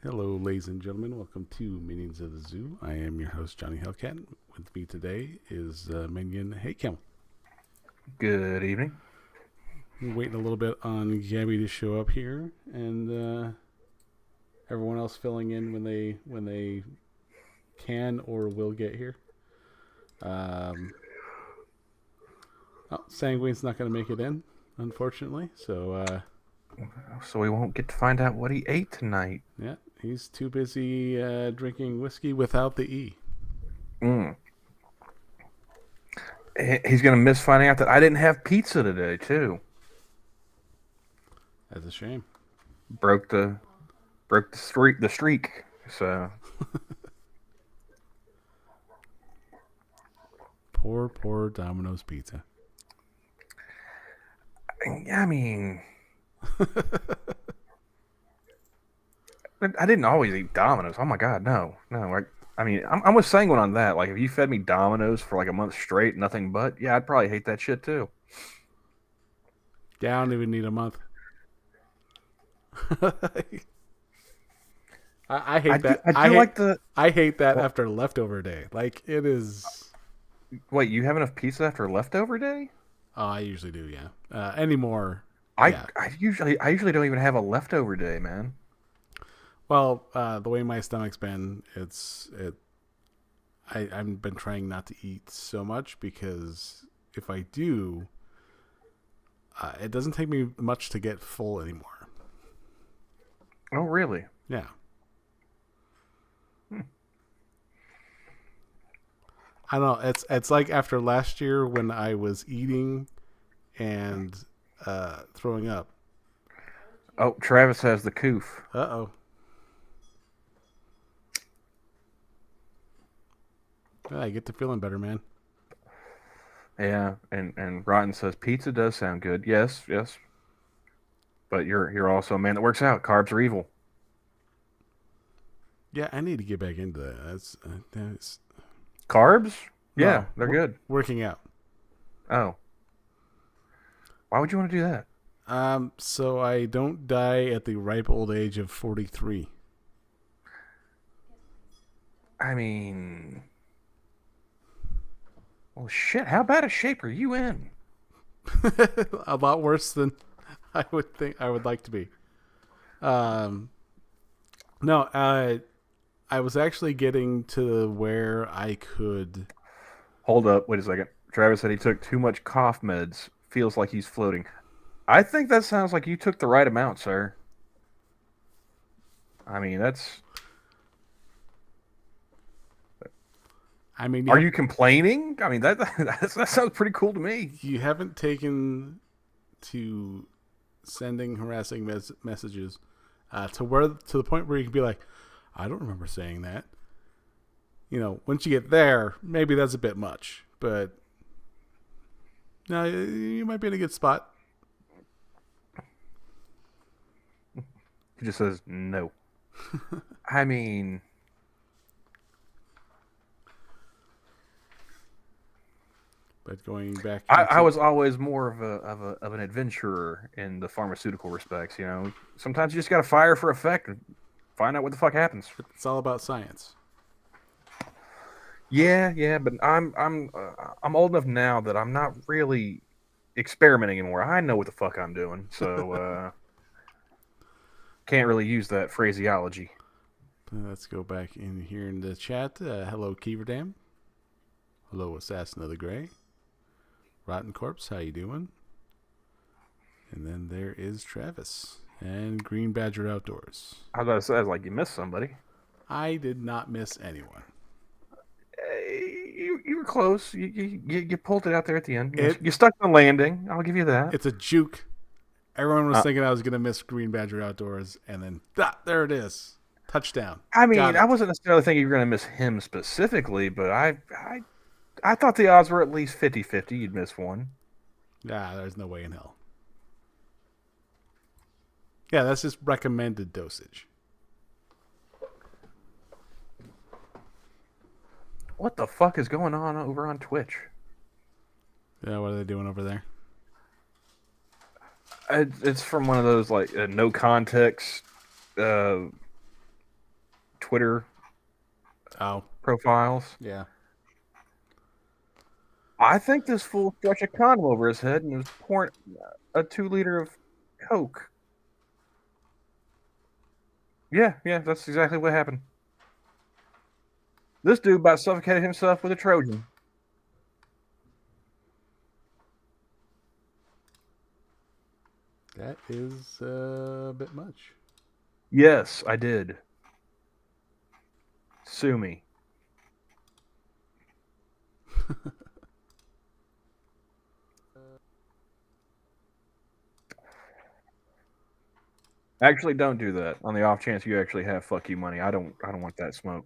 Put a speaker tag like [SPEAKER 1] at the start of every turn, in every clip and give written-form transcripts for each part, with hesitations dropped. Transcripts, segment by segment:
[SPEAKER 1] Hello, ladies and gentlemen. Welcome to Minions of the Zoo. I am your host, Johnny Hellcat. With me today is Minion Hey Camel.
[SPEAKER 2] Good evening.
[SPEAKER 1] We're waiting a little bit on Gabby to show up here, and everyone else filling in when they can or will get here. Sanguine's not going to make it in, unfortunately. So
[SPEAKER 2] we won't get to find out what he ate tonight.
[SPEAKER 1] yeah, he's too busy drinking whiskey without the E.
[SPEAKER 2] He's gonna miss finding out that I didn't have pizza today too.
[SPEAKER 1] That's a shame.
[SPEAKER 2] Broke the streak. So
[SPEAKER 1] Poor Domino's Pizza.
[SPEAKER 2] I mean, I didn't always eat Domino's. Oh my god, no. Like, I mean, I'm with Sanguine on that. Like, if you fed me Domino's for like a month straight, nothing but, yeah, I'd probably hate that shit too.
[SPEAKER 1] Yeah, I don't even need a month. I hate that. I hate that after leftover day. Like it is.
[SPEAKER 2] Wait, you have enough pizza after leftover day?
[SPEAKER 1] Oh, I usually do. Yeah. Anymore.
[SPEAKER 2] I usually don't even have a leftover day, man.
[SPEAKER 1] Well, the way my stomach's been, I've been trying not to eat so much because if I do, it doesn't take me much to get full anymore.
[SPEAKER 2] Oh, really?
[SPEAKER 1] Yeah. I don't know. It's like after last year when I was eating and throwing up.
[SPEAKER 2] Oh, Travis has the coof.
[SPEAKER 1] Uh-oh. I get to feeling better, man.
[SPEAKER 2] Yeah, and Rotten says pizza does sound good. Yes. But you're also a man that works out. Carbs are evil.
[SPEAKER 1] Yeah, I need to get back into that. That's
[SPEAKER 2] Carbs? Yeah,
[SPEAKER 1] no,
[SPEAKER 2] they're good.
[SPEAKER 1] Working out.
[SPEAKER 2] Oh. Why would you want to do that?
[SPEAKER 1] So I don't die at the ripe old age of 43.
[SPEAKER 2] I mean, well, shit. How bad a shape are you in?
[SPEAKER 1] A lot worse than I would think I would like to be. No, I was actually getting to where I could.
[SPEAKER 2] Hold up. Wait a second. Travis said he took too much cough meds. Feels like he's floating. I think that sounds like you took the right amount, sir. I mean, that's...
[SPEAKER 1] I mean,
[SPEAKER 2] are you complaining? I mean, that sounds pretty cool to me.
[SPEAKER 1] You haven't taken to sending harassing messages to the point where you can be like, I don't remember saying that. You know, once you get there, maybe that's a bit much, but no, you might be in a good spot.
[SPEAKER 2] He just says no. I mean,
[SPEAKER 1] but going back,
[SPEAKER 2] I was always more of an adventurer in the pharmaceutical respects. You know, sometimes you just got to fire for effect and find out what the fuck happens.
[SPEAKER 1] It's all about science.
[SPEAKER 2] Yeah, but I'm old enough now that I'm not really experimenting anymore. I know what the fuck I'm doing, so can't really use that phraseology.
[SPEAKER 1] Let's go back in here in the chat. Hello, Keeverdam. Hello, Assassin of the Grey. Rotten Corpse, how you doing? And then there is Travis and Green Badger Outdoors.
[SPEAKER 2] I was about to say, I was like, you missed somebody.
[SPEAKER 1] I did not miss anyone.
[SPEAKER 2] You were close. You pulled it out there at the end. You stuck the landing. I'll give you that.
[SPEAKER 1] It's a juke. Everyone was thinking I was going to miss Green Badger Outdoors, and then there it is. Touchdown.
[SPEAKER 2] I mean, I wasn't necessarily thinking you were going to miss him specifically, but I thought the odds were at least 50-50 you'd miss one.
[SPEAKER 1] Nah, there's no way in hell. Yeah, that's just recommended dosage.
[SPEAKER 2] What the fuck is going on over on Twitch?
[SPEAKER 1] Yeah, what are they doing over there?
[SPEAKER 2] It's from one of those like no context Twitter
[SPEAKER 1] Oh,
[SPEAKER 2] profiles.
[SPEAKER 1] yeah.
[SPEAKER 2] I think this fool stretched a condom over his head and was pouring a 2 liter of Coke. Yeah, that's exactly what happened. This dude about suffocated himself with a Trojan.
[SPEAKER 1] That is a bit much.
[SPEAKER 2] Yes, I did. Sue me. Actually, don't do that. On the off chance you actually have fuck you money, I don't want that smoke.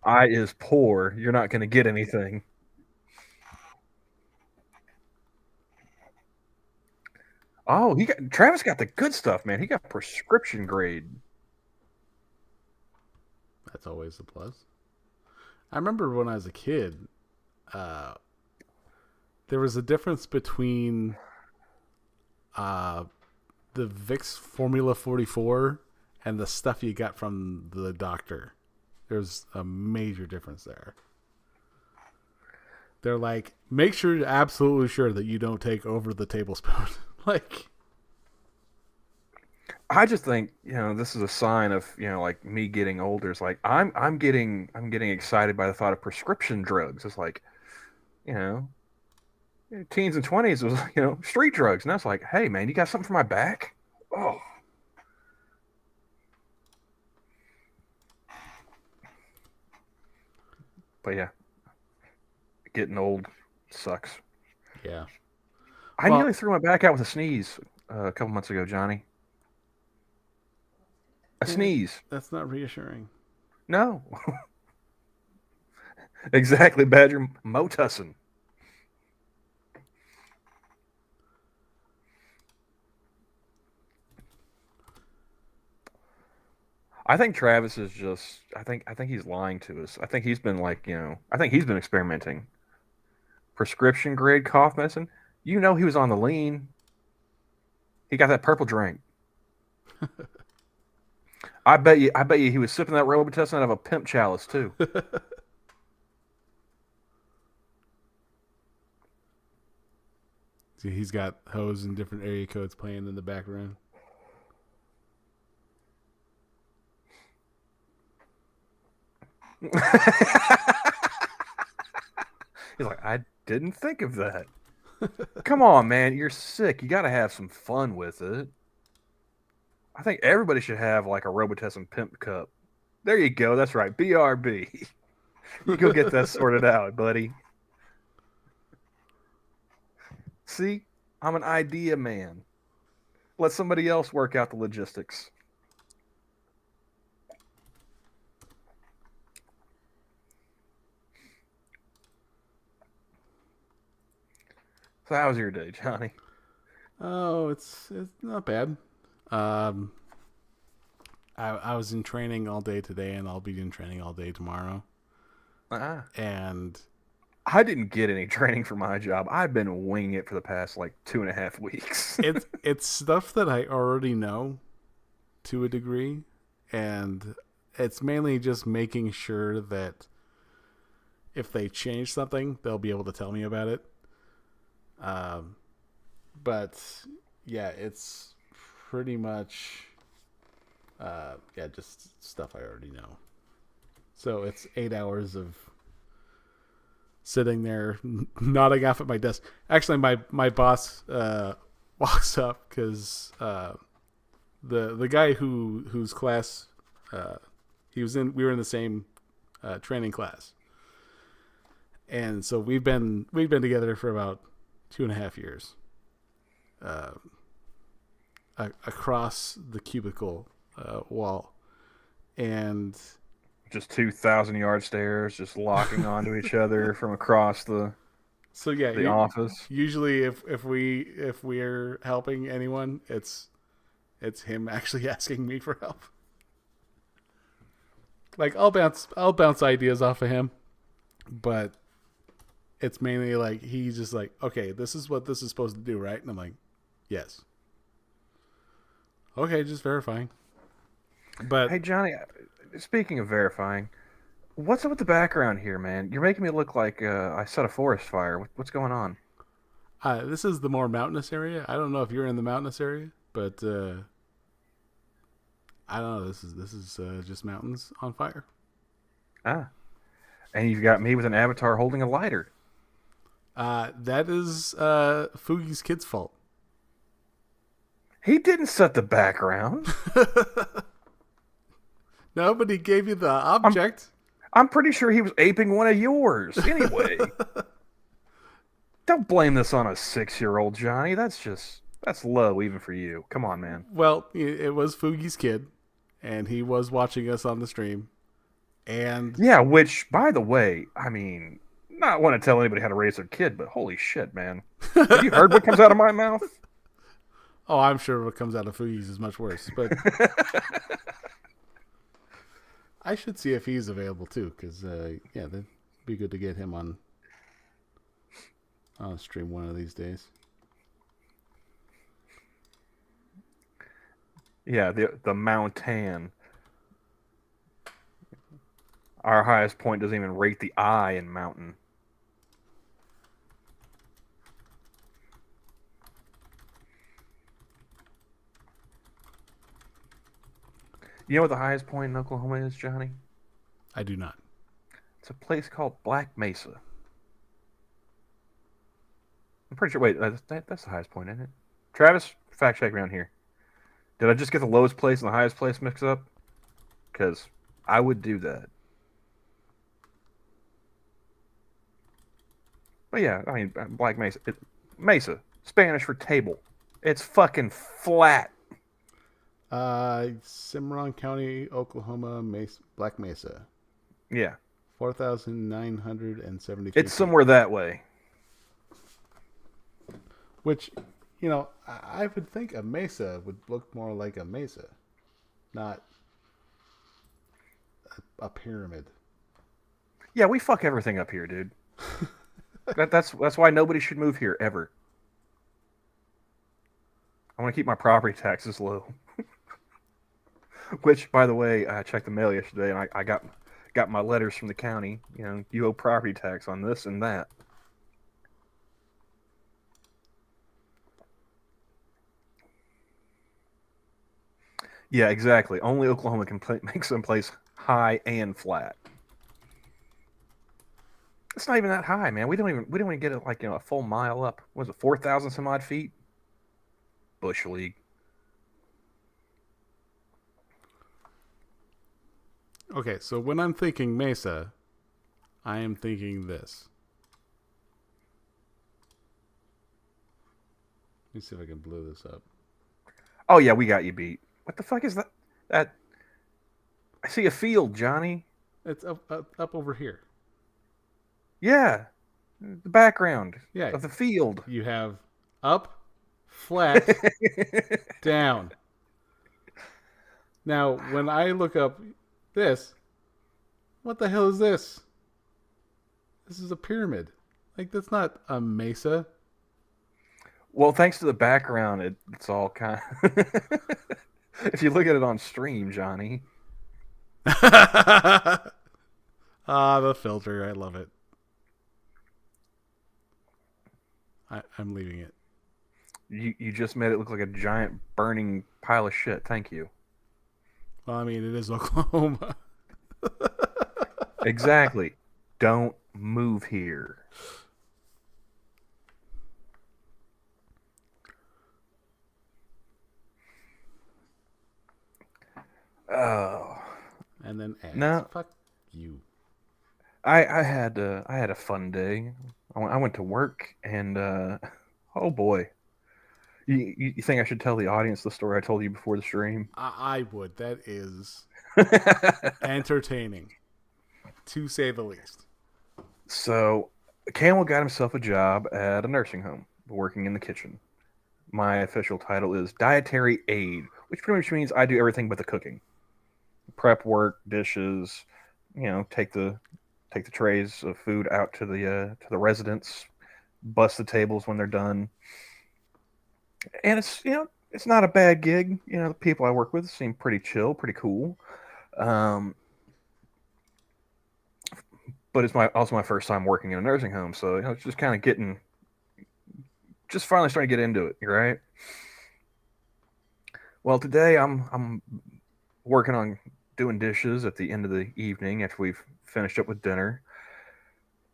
[SPEAKER 2] I is poor. You're not going to get anything. Oh, Travis got the good stuff, man. He got prescription grade.
[SPEAKER 1] That's always a plus. I remember when I was a kid, there was a difference between the Vicks Formula 44 and the stuff you got from the doctor. There's a major difference there. They're like, make sure you're absolutely sure that you don't take over the tablespoon. Like,
[SPEAKER 2] I just think this is a sign of like me getting older. It's like I'm getting excited by the thought of prescription drugs. It's like teens and 20s was street drugs, and I was like, hey man, you got something for my back? Oh. But yeah, getting old sucks.
[SPEAKER 1] yeah.
[SPEAKER 2] I nearly threw my back out with a sneeze a couple months ago, Johnny. A sneeze.
[SPEAKER 1] That's not reassuring.
[SPEAKER 2] No. Exactly, Badger. Motussin. I think Travis is just. I think he's lying to us. I think he's been I think he's been experimenting. Prescription grade cough medicine. He was on the lean. He got that purple drink. I bet you he was sipping that Robitussin out of a pimp chalice too.
[SPEAKER 1] See, he's got hoes in different area codes playing in the background.
[SPEAKER 2] He's like, I didn't think of that. Come on, man, you're sick. You got to have some fun with it. I think everybody should have like a Robitussin pimp cup. There you go. That's right. BRB. You go get that sorted out, buddy. See, I'm an idea man. Let somebody else work out the logistics. So how was your day, Johnny?
[SPEAKER 1] Oh, it's not bad. I was in training all day today, and I'll be in training all day tomorrow. And
[SPEAKER 2] I didn't get any training for my job. I've been winging it for the past like 2.5 weeks.
[SPEAKER 1] it's stuff that I already know to a degree, and it's mainly just making sure that if they change something, they'll be able to tell me about it. But yeah, it's pretty much just stuff I already know. So it's 8 hours of sitting there nodding off at my desk. Actually, my boss walks up because the guy whose class we were in the same training class, and so we've been together for about 2.5 years. Across the cubicle wall, and
[SPEAKER 2] just 2,000-yard stairs, just locking onto each other from across the office.
[SPEAKER 1] Usually, if we're helping anyone, it's him actually asking me for help. Like I'll bounce ideas off of him, but it's mainly like he's just like, okay, this is what this is supposed to do, right? And I'm like, yes. Okay, just verifying. But
[SPEAKER 2] Hey, Johnny, speaking of verifying, what's up with the background here, man? You're making me look like I set a forest fire. What's going on?
[SPEAKER 1] this is the more mountainous area. I don't know if you're in the mountainous area, but I don't know. This is just mountains on fire.
[SPEAKER 2] Ah, and you've got me with an avatar holding a lighter.
[SPEAKER 1] That is Fugi's kid's fault.
[SPEAKER 2] He didn't set the background.
[SPEAKER 1] Nobody gave you the
[SPEAKER 2] I'm
[SPEAKER 1] object.
[SPEAKER 2] I'm pretty sure he was aping one of yours. Anyway, don't blame this on a 6-year-old, Johnny. That's low even for you. Come on, man.
[SPEAKER 1] Well, it was Fugi's kid, and he was watching us on the stream. And
[SPEAKER 2] Yeah, which, by the way, I mean, not want to tell anybody how to raise their kid, but holy shit, man. Have you heard what comes out of my mouth?
[SPEAKER 1] oh, I'm sure what comes out of Fugi's is much worse. But I should see if he's available too, because yeah, that'd be good to get him on stream one of these days.
[SPEAKER 2] Yeah, the mountain. Our highest point doesn't even rate the I in mountain. You know what the highest point in Oklahoma is, Johnny?
[SPEAKER 1] I do not.
[SPEAKER 2] It's a place called Black Mesa. I'm pretty sure. Wait, that's the highest point, isn't it? Travis, fact check around here. Did I just get the lowest place and the highest place mixed up? Because I would do that. But yeah, I mean, Black Mesa. Mesa, Spanish for table. It's fucking flat.
[SPEAKER 1] Cimarron County, Oklahoma, Black Mesa.
[SPEAKER 2] Yeah.
[SPEAKER 1] 4,973
[SPEAKER 2] It's somewhere that way.
[SPEAKER 1] Which, I would think a mesa would look more like a mesa, not a pyramid.
[SPEAKER 2] Yeah, we fuck everything up here, dude. That's why nobody should move here ever. I want to keep my property taxes low. Which, by the way, I checked the mail yesterday, and I got my letters from the county. You owe property tax on this and that. Yeah, exactly. Only Oklahoma can make some place high and flat. It's not even that high, man. We don't even get it like a full mile up. What was it, 4,000 some odd feet? Bush League.
[SPEAKER 1] Okay, so when I'm thinking mesa, I am thinking this. Let me see if I can blow this up.
[SPEAKER 2] Oh yeah, we got you beat. What the fuck is that? I see a field, Johnny.
[SPEAKER 1] It's up over here.
[SPEAKER 2] Yeah, the background
[SPEAKER 1] of
[SPEAKER 2] the field.
[SPEAKER 1] You have up, flat, down. Now, when I look up this, what the hell is this? This is a pyramid. Like, that's not a mesa.
[SPEAKER 2] Well, thanks to the background, it's all kind of... If you look at it on stream, Johnny.
[SPEAKER 1] The filter. I love it. I'm leaving it.
[SPEAKER 2] You just made it look like a giant burning pile of shit. Thank you.
[SPEAKER 1] Well, I mean, it is Oklahoma.
[SPEAKER 2] Exactly. Don't move here. Oh.
[SPEAKER 1] And then ads.
[SPEAKER 2] No.
[SPEAKER 1] Fuck you.
[SPEAKER 2] I had a fun day. I went to work and oh boy. You think I should tell the audience the story I told you before the stream?
[SPEAKER 1] I would. That is entertaining, to say the least.
[SPEAKER 2] So, Camel got himself a job at a nursing home, working in the kitchen. My official title is dietary aide, which pretty much means I do everything but the cooking. Prep work, dishes, take the trays of food out to the residents, bust the tables when they're done. And it's it's not a bad gig. You know, the people I work with seem pretty chill, pretty cool. Um, but it's also my first time working in a nursing home, so it's just kind of just finally starting to get into it. Right. Well, today I'm working on doing dishes at the end of the evening after we've finished up with dinner.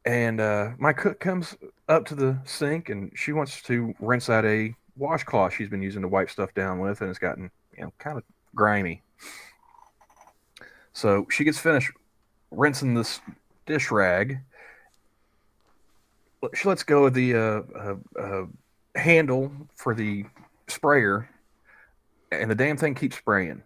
[SPEAKER 2] And my cook comes up to the sink and she wants to rinse out a washcloth she's been using to wipe stuff down with, and it's gotten kind of grimy. So she gets finished rinsing this dish rag. She lets go of the handle for the sprayer, and the damn thing keeps spraying.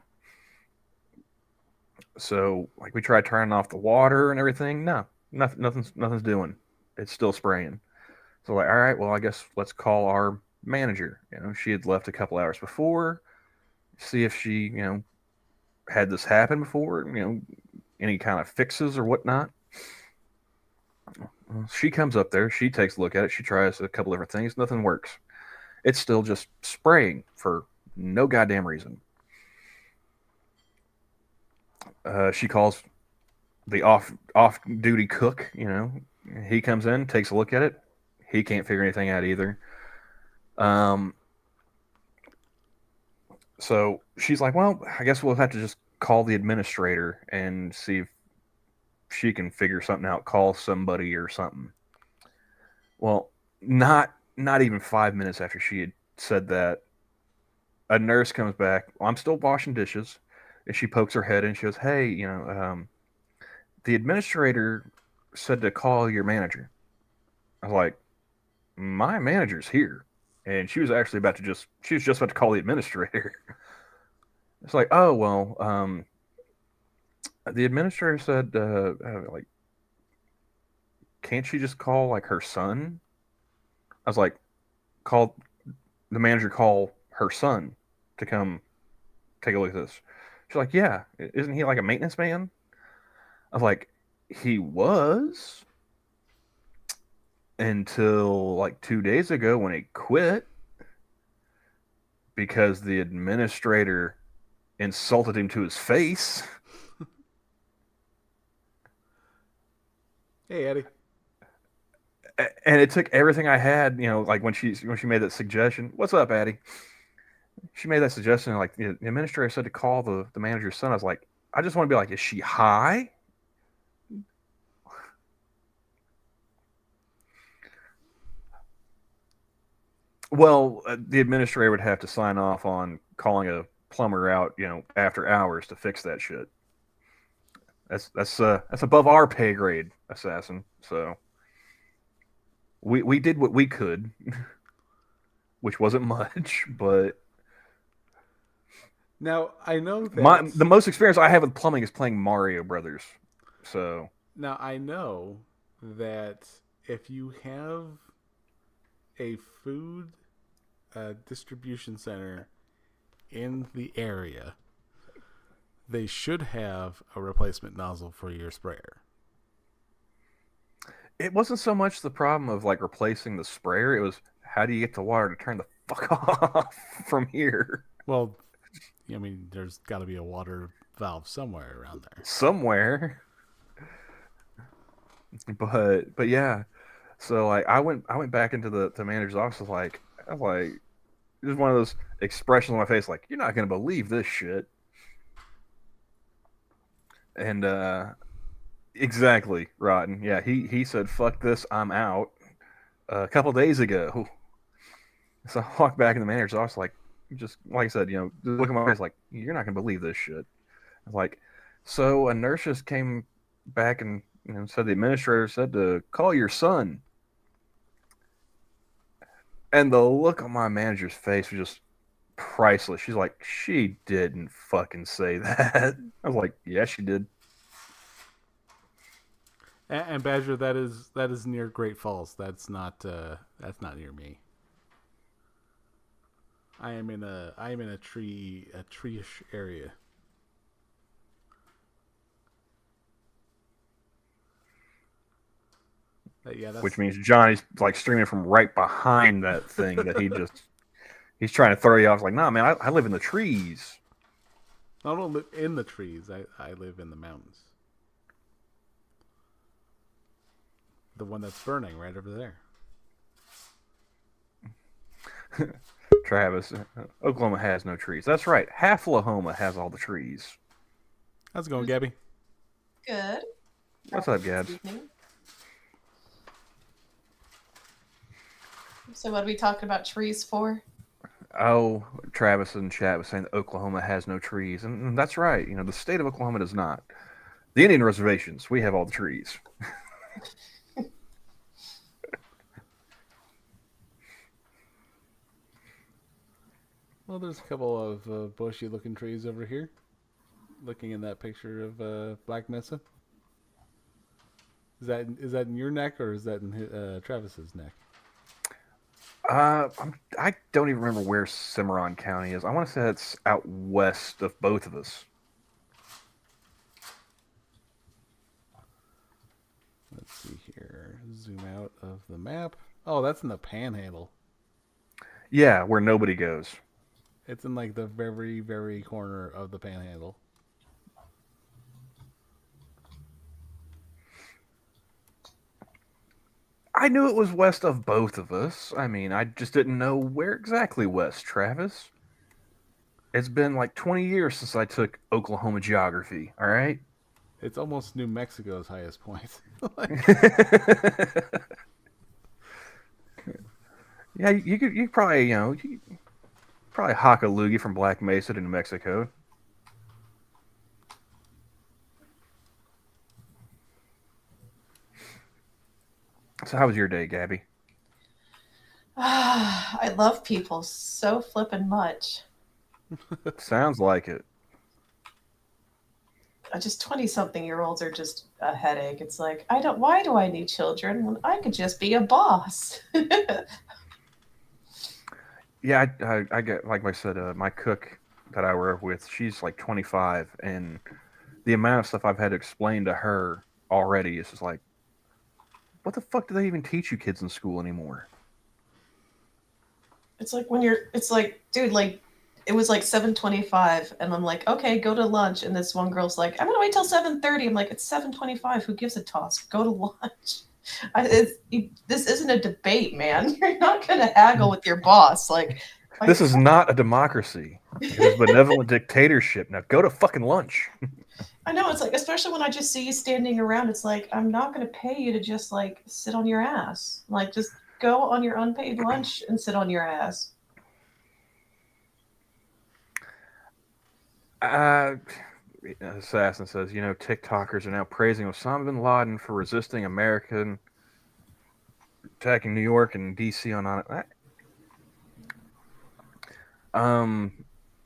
[SPEAKER 2] So like we tried turning off the water and everything. No, nothing's doing. It's still spraying. So like, all right, well I guess let's call our manager. She had left a couple hours before. See if she had this happen before. Any kind of fixes or whatnot. She comes up there. She takes a look at it. She tries a couple different things. Nothing works. It's still just spraying for no goddamn reason. She calls the off duty cook. He comes in, takes a look at it. He can't figure anything out either. So she's like, well, I guess we'll have to just call the administrator and see if she can figure something out. Call somebody or something. Well, not even 5 minutes after she had said that, a nurse comes back. Well, I'm still washing dishes, and she pokes her head in. She goes, "Hey, the administrator said to call your manager." I was like, "My manager's here," and she was actually she was just about to call the administrator. It's like, oh well, the administrator said, like, can't she just call like her son? I was like, call the manager, call her son to come take a look at this. She's like, yeah, isn't he like a maintenance man? I was like, he was until like 2 days ago when he quit because the administrator insulted him to his face.
[SPEAKER 1] Hey, Eddie.
[SPEAKER 2] And it took everything I had, like when she made that suggestion. What's up, Addie? She made that suggestion, like the administrator said to call the manager's son. I was like, I just want to be like, is she high? Well, the administrator would have to sign off on calling a plumber out, after hours to fix that shit. That's above our pay grade, assassin. So we did what we could, which wasn't much, but
[SPEAKER 1] now I know that
[SPEAKER 2] the most experience I have with plumbing is playing Mario Brothers. So
[SPEAKER 1] now I know that if you have a food distribution center in the area, they should have a replacement nozzle for your sprayer.
[SPEAKER 2] it wasn't so much the problem of like replacing the sprayer. It was, how do you get the water to turn the fuck off from here?
[SPEAKER 1] Well, I mean, there's got to be a water valve somewhere around there.
[SPEAKER 2] Somewhere. But yeah. So like I went back into the manager's office. I was like, just one of those expressions on my face, like, you're not gonna believe this shit. And exactly, Rotten. Yeah, he said, "Fuck this, I'm out." A couple days ago. So I walked back in the manager's office, like, just like I said, just look at my face, like, you're not gonna believe this shit. I was like, so a nurse just came back and said the administrator said to call your son. And the look on my manager's face was just priceless. She's like, she didn't fucking say that. I was like, yeah, she did.
[SPEAKER 1] And Badger, that is near Great Falls. That's not near me. I am in a tree-ish area. Yeah,
[SPEAKER 2] Which means Johnny's like streaming from right behind that thing that he just He's trying to throw you off. Like, nah, man, I live in the trees.
[SPEAKER 1] I don't live in the trees. I live in the mountains. The one that's burning right over there.
[SPEAKER 2] Travis, Oklahoma has no trees. That's right. Half Oklahoma has all the trees.
[SPEAKER 1] How's it going, Gabby?
[SPEAKER 3] Good.
[SPEAKER 2] What's up, Gabs?
[SPEAKER 3] So what are we talking about trees for?
[SPEAKER 2] Oh, Travis in chat was saying that Oklahoma has no trees. And that's right. The state of Oklahoma does not. The Indian reservations, we have all the trees.
[SPEAKER 1] Well, there's a couple of bushy-looking trees over here. Looking in that picture of Black Mesa. Is that in your neck or is that in Travis's neck?
[SPEAKER 2] I don't even remember where Cimarron County is. I want to say it's out west of both of us.
[SPEAKER 1] Let's see here. Zoom out of the map. Oh, that's in the Panhandle.
[SPEAKER 2] Yeah, where nobody goes.
[SPEAKER 1] It's in like the very, very corner of the Panhandle.
[SPEAKER 2] I knew it was west of both of us. I mean, I just didn't know where exactly west, Travis. It's been like 20 years since I took Oklahoma geography, all right?
[SPEAKER 1] It's almost New Mexico's highest point.
[SPEAKER 2] Yeah, you could probably, probably hock a loogie from Black Mesa to New Mexico. So how was your day, Gabby?
[SPEAKER 3] I love people so flippin' much.
[SPEAKER 2] Sounds like it.
[SPEAKER 3] Just 20-something-year-olds are just a headache. It's like, why do I need children when I could just be a boss?
[SPEAKER 2] Yeah, I get, like I said, my cook that I work with, she's like 25, and the amount of stuff I've had to explain to her already is just like, what the fuck do they even teach you kids in school anymore?
[SPEAKER 3] It's like dude, like, it was like 7:25, and I'm like, okay, go to lunch. And this one girl's like, I'm gonna wait till 7:30. I'm like, it's 7:25. Who gives a toss? Go to lunch. This isn't a debate, man. You're not gonna haggle with your boss. Like,
[SPEAKER 2] this is not a democracy. It is benevolent dictatorship. Now go to fucking lunch.
[SPEAKER 3] I know, it's like, especially when I just see you standing around, it's like, I'm not going to pay you to just like sit on your ass. Like, just go on your unpaid lunch and sit on your ass.
[SPEAKER 2] Assassin says, TikTokers are now praising Osama bin Laden for resisting American attacking New York and DC on it.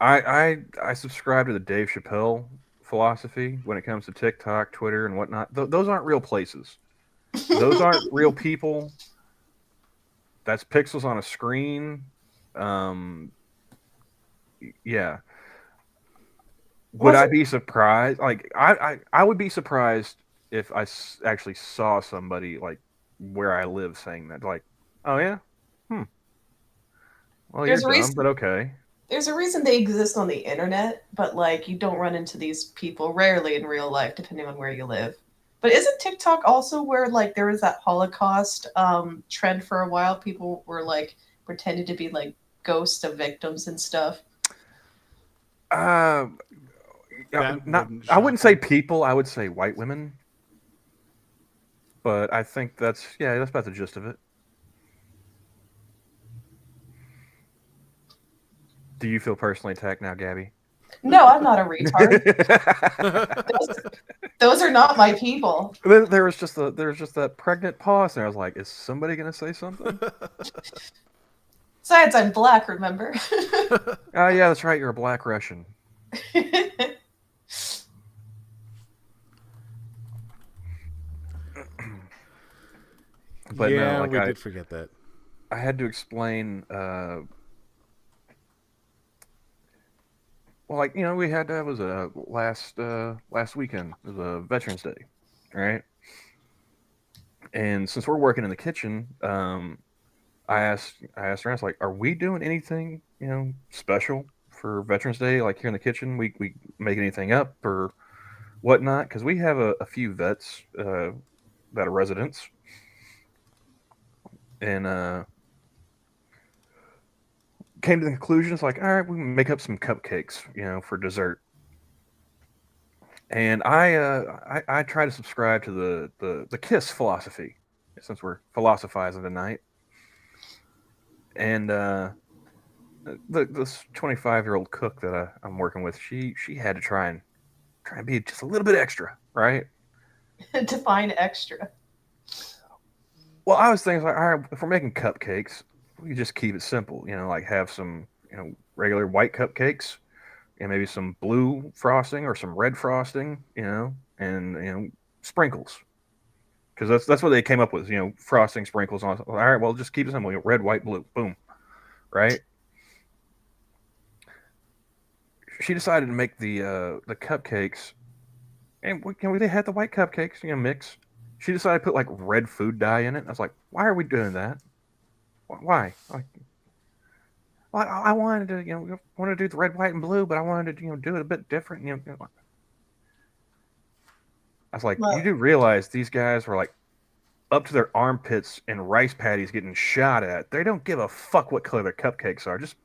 [SPEAKER 2] I subscribe to the Dave Chappelle philosophy when it comes to TikTok, Twitter, and whatnot. Those aren't real places. Those aren't real people. That's pixels on a screen. Yeah. Would I be surprised? Like, I would be surprised if I actually saw somebody like where I live saying that. Like, oh yeah, well, you're dumb, but okay.
[SPEAKER 3] There's a reason they exist on the internet, but like, you don't run into these people rarely in real life, depending on where you live. But isn't TikTok also where like there was that Holocaust trend for a while? People were like pretending to be like ghosts of victims and stuff.
[SPEAKER 2] I wouldn't say people. I would say white women. But I think that's about the gist of it. Do you feel personally attacked now, Gabby?
[SPEAKER 3] No, I'm not a retard. those are not my people.
[SPEAKER 2] There was just that pregnant pause, and I was like, "Is somebody going to say something?"
[SPEAKER 3] Besides, I'm black. Remember?
[SPEAKER 2] Oh yeah, that's right. You're a black Russian.
[SPEAKER 1] But yeah, no, like we did forget that.
[SPEAKER 2] I had to explain. Well, like, we had was a last weekend. It was a Veterans Day, right? And since we're working in the kitchen, I asked her, I was like, "Are we doing anything, special for Veterans Day? Like here in the kitchen, we make anything up or whatnot? Because we have a few vets that are residents, and came to the conclusion it's like, all right, we can make up some cupcakes, for dessert. And I try to subscribe to the KISS philosophy, since we're philosophizing tonight. And this 25-year-old cook that I'm working with, she had to try and be just a little bit extra, right?
[SPEAKER 3] Define extra.
[SPEAKER 2] Well, I was thinking like, all right, if we're making cupcakes, we just keep it simple, like have some, regular white cupcakes, and maybe some blue frosting or some red frosting, and sprinkles, because that's what they came up with, frosting, sprinkles. On all right, well, just keep it simple, red, white, blue, boom, right? She decided to make the cupcakes, and they had the white cupcakes, mix. She decided to put like red food dye in it. I was like, why are we doing that? Why? Like, well, I wanted to, wanted to do the red, white, and blue, but I wanted to, do it a bit different. I was like,
[SPEAKER 3] Well,
[SPEAKER 2] you do realize these guys were like up to their armpits in rice patties getting shot at. They don't give a fuck what color their cupcakes are. Just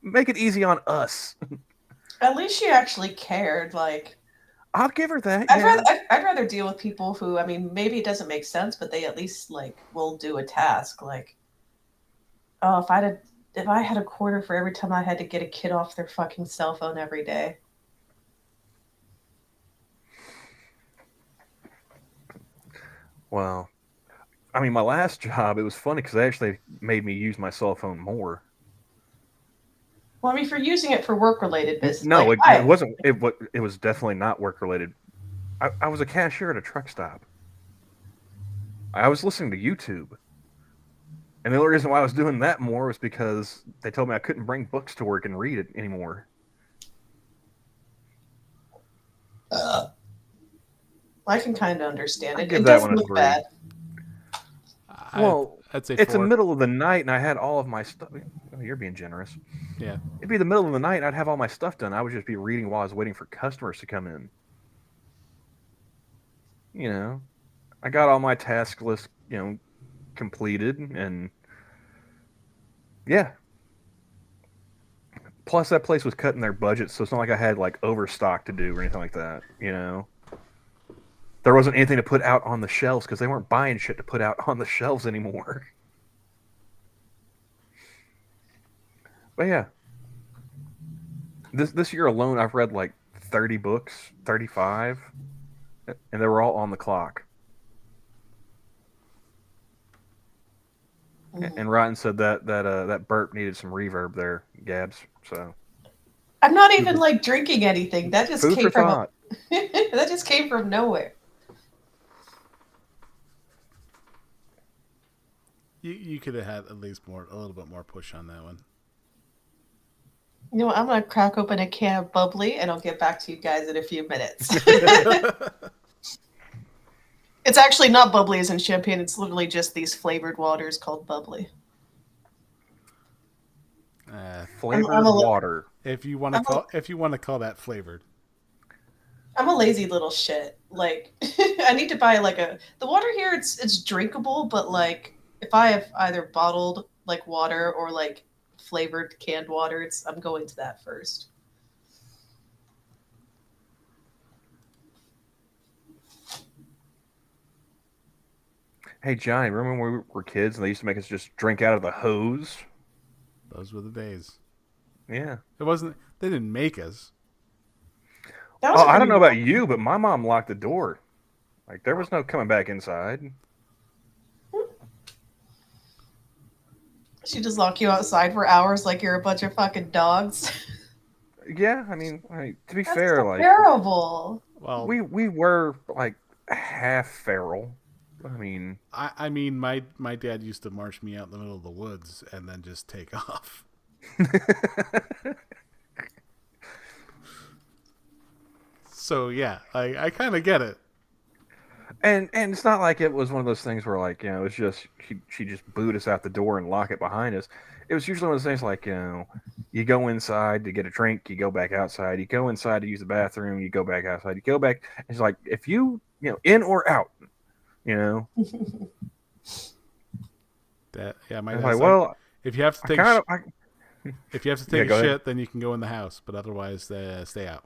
[SPEAKER 2] make it easy on us.
[SPEAKER 3] at least she actually cared. Like,
[SPEAKER 2] I'll give her that.
[SPEAKER 3] I'd rather deal with people who, I mean, maybe it doesn't make sense, but they at least like will do a task. Like, oh, if I had a quarter for every time I had to get a kid off their fucking cell phone every day.
[SPEAKER 2] Well, I mean, my last job, it was funny because they actually made me use my cell phone more.
[SPEAKER 3] Well, I mean, for using it for work-related business.
[SPEAKER 2] No,
[SPEAKER 3] like,
[SPEAKER 2] it wasn't. It was definitely not work related. I was a cashier at a truck stop. I was listening to YouTube, and the only reason why I was doing that more was because they told me I couldn't bring books to work and read it anymore.
[SPEAKER 3] I can kind of understand it.
[SPEAKER 2] Give
[SPEAKER 3] It
[SPEAKER 2] that
[SPEAKER 3] doesn't
[SPEAKER 2] one a
[SPEAKER 3] look
[SPEAKER 2] 3.
[SPEAKER 3] bad.
[SPEAKER 2] Well,
[SPEAKER 1] I'd say
[SPEAKER 2] it's the
[SPEAKER 1] 4.
[SPEAKER 2] middle of the night, and I had all of my stuff. Oh, you're being generous.
[SPEAKER 1] Yeah.
[SPEAKER 2] It'd be the middle of the night, and I'd have all my stuff done. I would just be reading while I was waiting for customers to come in. I got all my task list, completed, and yeah. Plus, that place was cutting their budget, so it's not like I had like overstock to do or anything like that. There wasn't anything to put out on the shelves because they weren't buying shit to put out on the shelves anymore. But yeah, this year alone, I've read like 30 books, 35, and they were all on the clock. Mm-hmm. And Rotten said that burp needed some reverb there, Gabs. So
[SPEAKER 3] I'm not even like drinking anything. That just
[SPEAKER 2] food
[SPEAKER 3] came
[SPEAKER 2] for thought.
[SPEAKER 3] That just came from nowhere.
[SPEAKER 1] You could have had at least a little bit more push on that one.
[SPEAKER 3] You know what? I'm gonna crack open a can of bubbly, and I'll get back to you guys in a few minutes. It's actually not bubbly as in champagne. It's literally just these flavored waters called bubbly.
[SPEAKER 2] Flavored water.
[SPEAKER 1] If you want to call that flavored.
[SPEAKER 3] I'm a lazy little shit. Like, I need to buy like the water here. It's drinkable, but like if I have either bottled like water or like flavored canned water, I'm going to that first.
[SPEAKER 2] Hey, Johnny, remember when we were kids and they used to make us just drink out of the hose?
[SPEAKER 1] Those were the days.
[SPEAKER 2] Yeah.
[SPEAKER 1] It wasn't. They didn't make us.
[SPEAKER 2] I don't know about you, but my mom locked the door. Like, there was no coming back inside.
[SPEAKER 3] She just lock you outside for hours like you're a bunch of fucking dogs.
[SPEAKER 2] Yeah, I mean, to be fair, like
[SPEAKER 3] terrible.
[SPEAKER 1] Well,
[SPEAKER 2] we were like half feral.
[SPEAKER 1] I mean, my dad used to march me out in the middle of the woods and then just take off. So yeah, I kind of get it.
[SPEAKER 2] And it's not like it was one of those things where like it's just she just boot us out the door and lock it behind us. It was usually one of those things like you go inside to get a drink, you go back outside, you go inside to use the bathroom, you go back outside, you go back. It's like if you in or out, you know.
[SPEAKER 1] That my
[SPEAKER 2] It's
[SPEAKER 1] dad's
[SPEAKER 2] like,
[SPEAKER 1] like,
[SPEAKER 2] well,
[SPEAKER 1] if you have to
[SPEAKER 2] I
[SPEAKER 1] take
[SPEAKER 2] kind of
[SPEAKER 1] if you have to
[SPEAKER 2] Yeah,
[SPEAKER 1] take
[SPEAKER 2] go
[SPEAKER 1] a
[SPEAKER 2] ahead.
[SPEAKER 1] shit, then you can go in the house, but otherwise, stay out.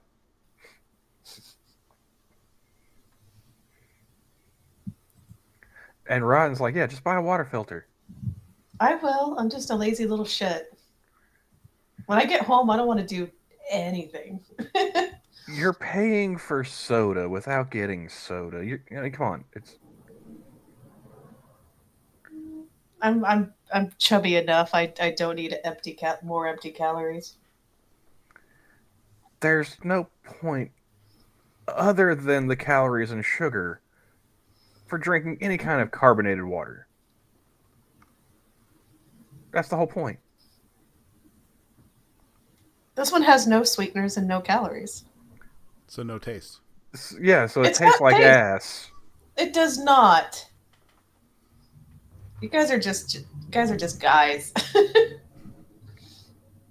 [SPEAKER 2] And Rodden's like, yeah, just buy a water filter.
[SPEAKER 3] I will. I'm just a lazy little shit. When I get home, I don't want to do anything.
[SPEAKER 2] You're paying for soda without getting soda. Come on,
[SPEAKER 3] I'm chubby enough. I don't need more empty calories.
[SPEAKER 2] there's no point other than the calories and sugar for drinking any kind of carbonated water. That's the whole point.
[SPEAKER 3] This one has no sweeteners and no calories.
[SPEAKER 1] So no taste.
[SPEAKER 2] Yeah, so it
[SPEAKER 3] It's
[SPEAKER 2] tastes
[SPEAKER 3] got
[SPEAKER 2] like
[SPEAKER 3] taste.
[SPEAKER 2] ass.
[SPEAKER 3] It does not. You guys are just guys.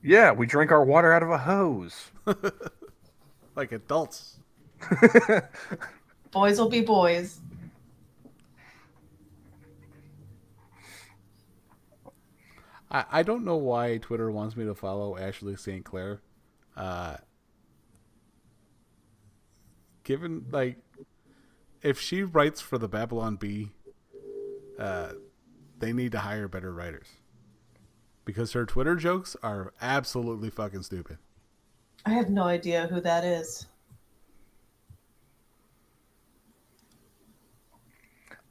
[SPEAKER 2] Yeah, we drink our water out of a hose.
[SPEAKER 1] Like adults.
[SPEAKER 3] Boys will be boys.
[SPEAKER 1] I don't know why Twitter wants me to follow Ashley St. Clair. Given, like, if she writes for the Babylon Bee, they need to hire better writers. Because her Twitter jokes are absolutely fucking stupid.
[SPEAKER 3] I have no idea who that is.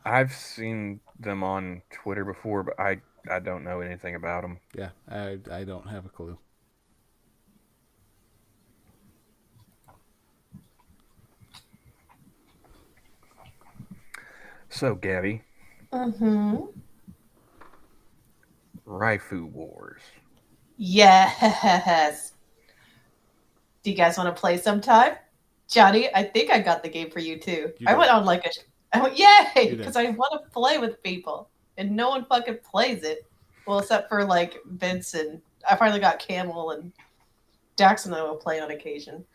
[SPEAKER 2] I've seen them on Twitter before, but I don't know anything about them.
[SPEAKER 1] Yeah, I don't have a clue.
[SPEAKER 2] So, Gabby,
[SPEAKER 3] Mm-hmm.
[SPEAKER 2] Raifu Wars.
[SPEAKER 3] Yes. Do you guys want to play sometime? Johnny, I think I got the game for you too.
[SPEAKER 1] You
[SPEAKER 3] I
[SPEAKER 1] did.
[SPEAKER 3] went on like I went,
[SPEAKER 1] You
[SPEAKER 3] yay!
[SPEAKER 1] did.
[SPEAKER 3] Because I want to play with people. And no one fucking plays it. Well, except for like Vince and I finally got Camel and Dax and I will play on occasion.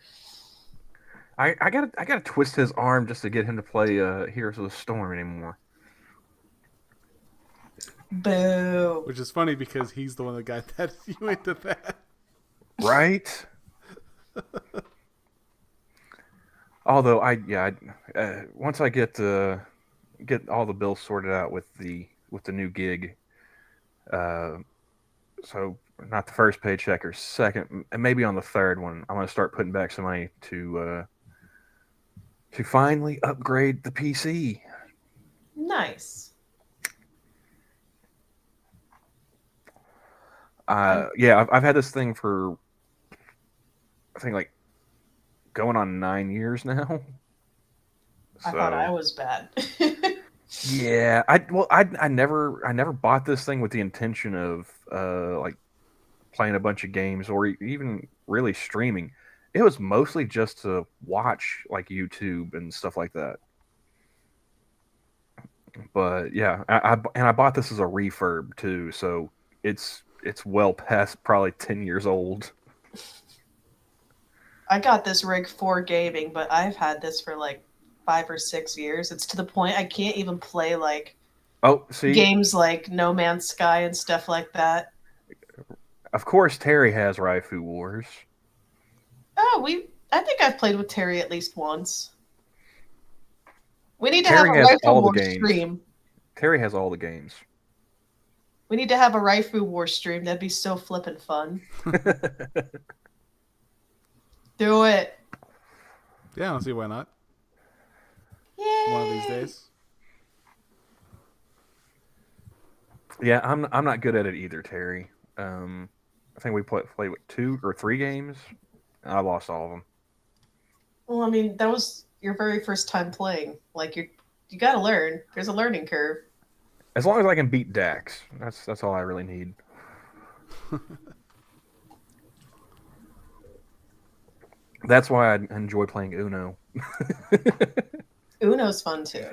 [SPEAKER 2] I gotta twist his arm just to get him to play Heroes of the Storm anymore.
[SPEAKER 3] Boo.
[SPEAKER 1] Which is funny because he's the one that got that you into that.
[SPEAKER 2] Right? Although once I get all the bills sorted out with the new gig, so not the first paycheck or second, and maybe on the third one, I'm gonna start putting back some money to finally upgrade the PC.
[SPEAKER 3] Nice.
[SPEAKER 2] Yeah, I've had this thing for I think like going on 9 years now.
[SPEAKER 3] I thought I was bad.
[SPEAKER 2] Yeah, I never bought this thing with the intention of like playing a bunch of games or even really streaming. It was mostly just to watch like YouTube and stuff like that. But yeah, I bought this as a refurb too, so it's well past probably 10 years old.
[SPEAKER 3] I got this rig for gaming, but I've had this for like 5 or 6 years. It's to the point I can't even play like
[SPEAKER 2] See,
[SPEAKER 3] games like No Man's Sky and stuff like that.
[SPEAKER 2] of course Terry has Raifu Wars.
[SPEAKER 3] Oh, I think I've played with Terry at least once. We need to
[SPEAKER 2] Terry
[SPEAKER 3] have a
[SPEAKER 2] has
[SPEAKER 3] Rifle
[SPEAKER 2] all the
[SPEAKER 3] War
[SPEAKER 2] games.
[SPEAKER 3] stream.
[SPEAKER 2] Terry has all the games.
[SPEAKER 3] We need to have a Raifu War stream. That'd be so flippin' fun. Do it.
[SPEAKER 1] Yeah, I don't see why not.
[SPEAKER 3] Yay!
[SPEAKER 1] One of these days.
[SPEAKER 2] Yeah, I'm not good at it either, Terry. I think we played with 2 or 3 games. I lost all of them.
[SPEAKER 3] Well, I mean, that was your very first time playing. Like you got to learn. There's a learning curve.
[SPEAKER 2] As long as I can beat Dax, that's all I really need. That's why I enjoy playing Uno.
[SPEAKER 3] Uno's fun too.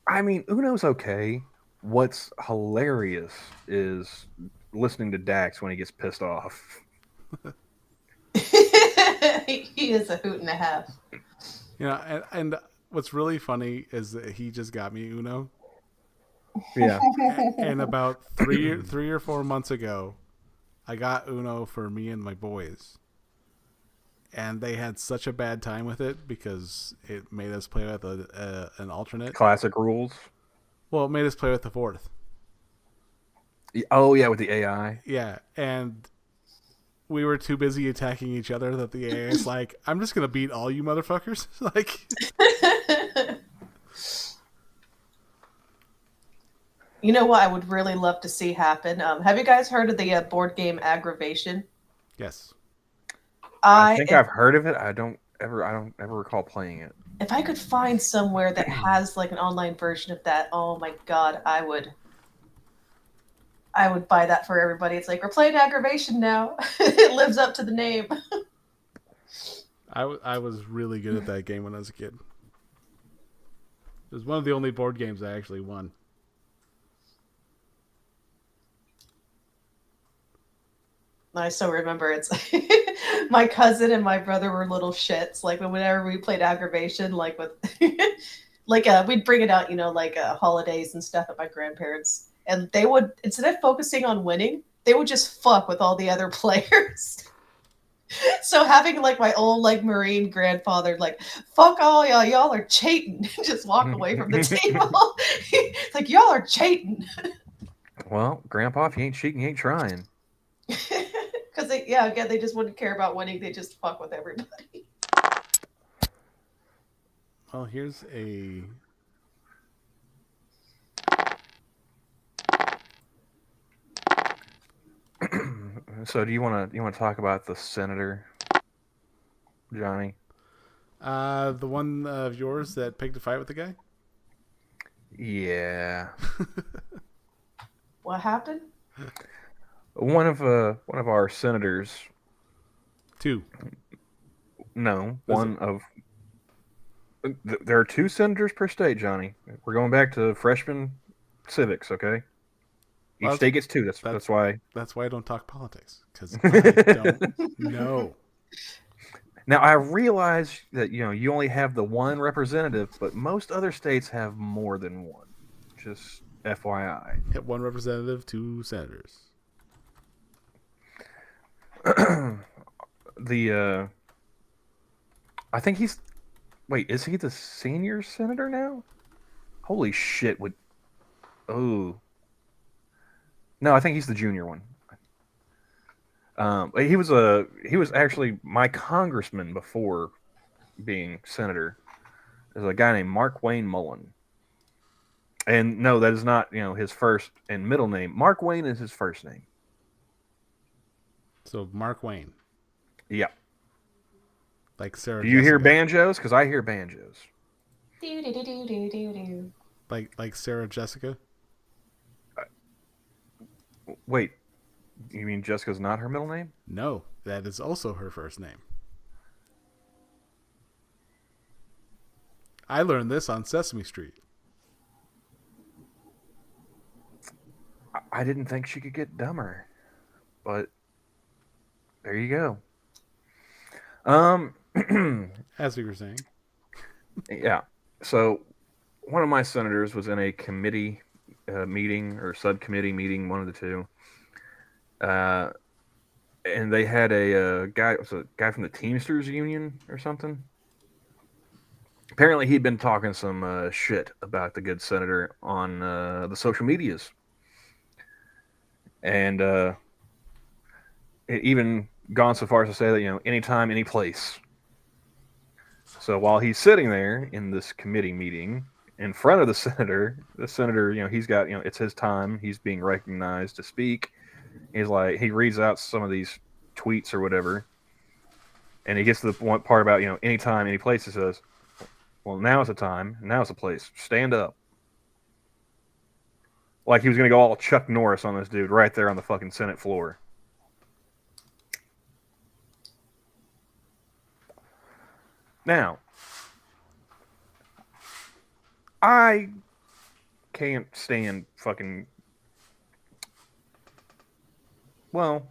[SPEAKER 2] I mean, Uno's okay. What's hilarious is listening to Dax when he gets pissed off.
[SPEAKER 3] He is a hoot and a half.
[SPEAKER 1] And what's really funny is that he just got me Uno.
[SPEAKER 2] Yeah.
[SPEAKER 1] And about three or 4 months ago, I got Uno for me and my boys. And they had such a bad time with it because it made us play with an alternate.
[SPEAKER 2] Classic rules.
[SPEAKER 1] Well, it made us play with the fourth.
[SPEAKER 2] Oh, yeah, with the AI.
[SPEAKER 1] Yeah, and we were too busy attacking each other that the AI is like, I'm just going to beat all you motherfuckers. Like,
[SPEAKER 3] You know what I would really love to see happen? Have you guys heard of the board game Aggravation?
[SPEAKER 1] yes.
[SPEAKER 2] I think I've heard of it. I don't ever recall playing it.
[SPEAKER 3] If I could find somewhere that has like an online version of that, oh my god, I would buy that for everybody. It's like we're playing Aggravation now. It lives up to the name.
[SPEAKER 1] I was really good at that game when I was a kid. It was one of the only board games I actually won.
[SPEAKER 3] I still remember it's my cousin and my brother were little shits. Like whenever we played Aggravation, like with we'd bring it out, holidays and stuff at my grandparents, and they would, instead of focusing on winning, they would just fuck with all the other players. So having like my old like Marine grandfather like, fuck all y'all are cheating, just walk away from the table. It's like, y'all are cheating.
[SPEAKER 2] Well, Grandpa, if you ain't cheating, you ain't trying.
[SPEAKER 3] Because they just wouldn't care about winning. They just fuck with everybody.
[SPEAKER 1] Well, here's a...
[SPEAKER 2] So, do you want to talk about the senator, Johnny?
[SPEAKER 1] The one of yours that picked a fight with the guy?
[SPEAKER 2] Yeah.
[SPEAKER 3] What happened?
[SPEAKER 2] One of our senators.
[SPEAKER 1] Two.
[SPEAKER 2] No, one of. There are two senators per state, Johnny. We're going back to freshman civics, okay? Each state gets two. That's why.
[SPEAKER 1] That's why I don't talk politics, because I don't know.
[SPEAKER 2] Now I realize that you only have the one representative, but most other states have more than one. Just FYI.
[SPEAKER 1] Hit one representative, two senators.
[SPEAKER 2] I think he's. Wait, is he the senior senator now? Holy shit! Oh. No, I think he's the junior one. He was actually my congressman before being senator. There's a guy named Mark Wayne Mullen. And no, that is not his first and middle name. Mark Wayne is his first name.
[SPEAKER 1] So Mark Wayne.
[SPEAKER 2] Yeah.
[SPEAKER 1] Like Sarah.
[SPEAKER 2] Do you hear banjos? Because I hear banjos.
[SPEAKER 1] Like Sarah Jessica.
[SPEAKER 2] Wait, you mean Jessica's not her middle name?
[SPEAKER 1] No, that is also her first name. I learned this on Sesame Street.
[SPEAKER 2] I didn't think she could get dumber, but there you go.
[SPEAKER 1] As we were saying.
[SPEAKER 2] Yeah. So one of my senators was in a committee meeting or subcommittee meeting, one of the two. And they had a guy from the Teamsters Union or something. Apparently, he'd been talking some shit about the good senator on the social medias. And it even gone so far as to say that, anytime, any place. So while he's sitting there in this committee meeting in front of the senator, he's got, it's his time. He's being recognized to speak. He's like, he reads out some of these tweets or whatever. And he gets to the one part about, anytime, any place. He says, well, now is the time. Now is the place. Stand up. Like he was going to go all Chuck Norris on this dude right there on the fucking Senate floor. Now, I can't stand fucking. Well,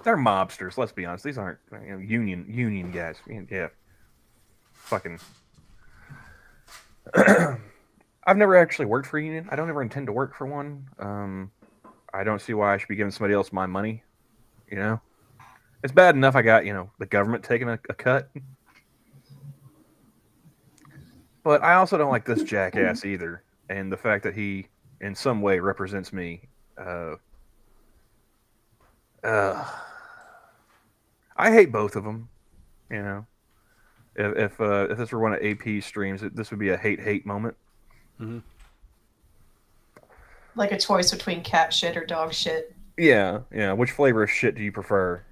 [SPEAKER 2] they're mobsters. Let's be honest. These aren't union guys. Yeah, fucking. I've never actually worked for a union. I don't ever intend to work for one. I don't see why I should be giving somebody else my money. You know, it's bad enough I got the government taking a cut, but I also don't like this jackass either. And the fact that he, in some way, represents me. I hate both of them. You know, if this were one of AP's streams, this would be a hate moment.
[SPEAKER 1] Mm-hmm.
[SPEAKER 3] Like a choice between cat shit or dog shit.
[SPEAKER 2] Yeah. Which flavor of shit do you prefer?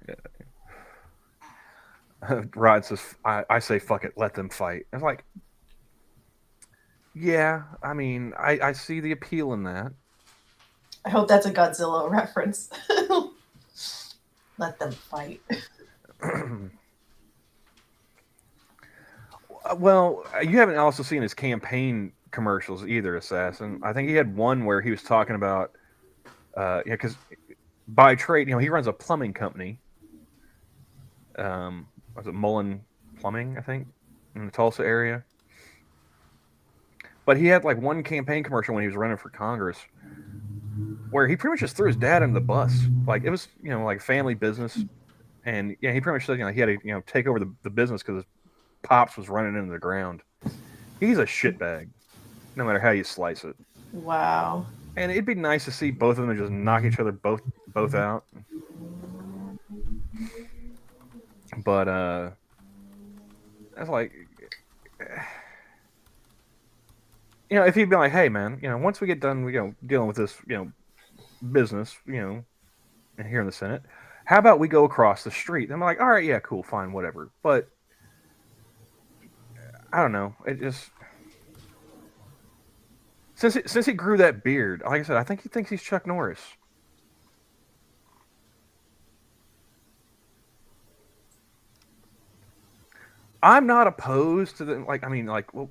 [SPEAKER 2] Rod says, I say, fuck it, let them fight. I was like, yeah, I mean, I see the appeal in that.
[SPEAKER 3] I hope that's a Godzilla reference. Let them fight.
[SPEAKER 2] Well, you haven't also seen his campaign commercials either, Assassin. I think he had one where he was talking about, because by trade, he runs a plumbing company. Was it Mullen Plumbing, I think, in the Tulsa area? But he had like one campaign commercial when he was running for Congress where he pretty much just threw his dad under the bus. Like it was, like family business. And he pretty much said, he had to, take over the business because his pops was running into the ground. He's a shitbag, no matter how you slice it.
[SPEAKER 3] Wow. And
[SPEAKER 2] it'd be nice to see both of them just knock each other both out. But that's like, if he'd been like, hey man, once we get done, dealing with this, business, and here in the Senate, how about we go across the street? And I'm like, all right, yeah, cool, fine, whatever. But I don't know. It just since he grew that beard, like I said, I think he thinks he's Chuck Norris. I'm not opposed to the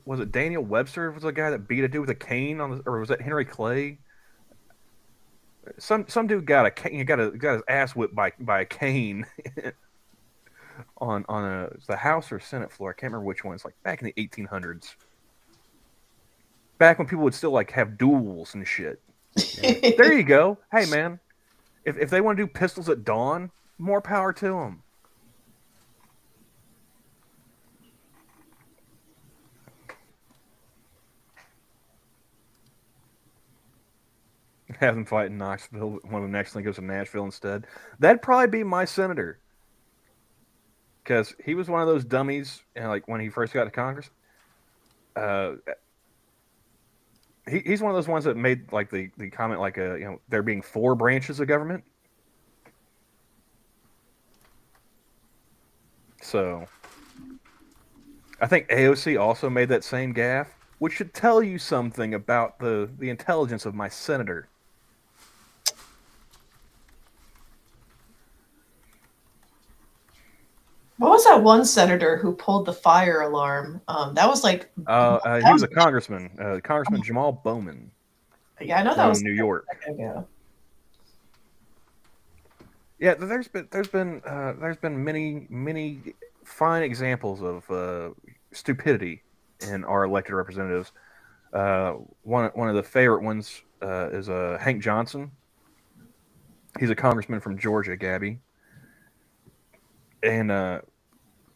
[SPEAKER 2] was it Daniel Webster was the guy that beat a dude with a cane or was that Henry Clay? Some dude got his ass whipped by a cane on the House or Senate floor. I can't remember which one. It's like back in the 1800s. Back when people would still have duels and shit. Yeah. There you go. Hey man, if they want to do pistols at dawn, more power to them. Have them fight in Knoxville. One of them actually goes to Nashville instead. That'd probably be my senator. Because he was one of those dummies, when he first got to Congress. He's one of those ones that made the comment there being 4 branches of government. So I think AOC also made that same gaffe, which should tell you something about the intelligence of my senator.
[SPEAKER 3] What was that one senator who pulled the fire alarm? That was
[SPEAKER 2] he was a congressman, Congressman Jamal Bowman.
[SPEAKER 3] Yeah, I know that was
[SPEAKER 2] New York.
[SPEAKER 3] Ago.
[SPEAKER 2] Yeah, there's been many fine examples of stupidity in our elected representatives. One of the favorite ones is Hank Johnson. He's a congressman from Georgia, Gabby. And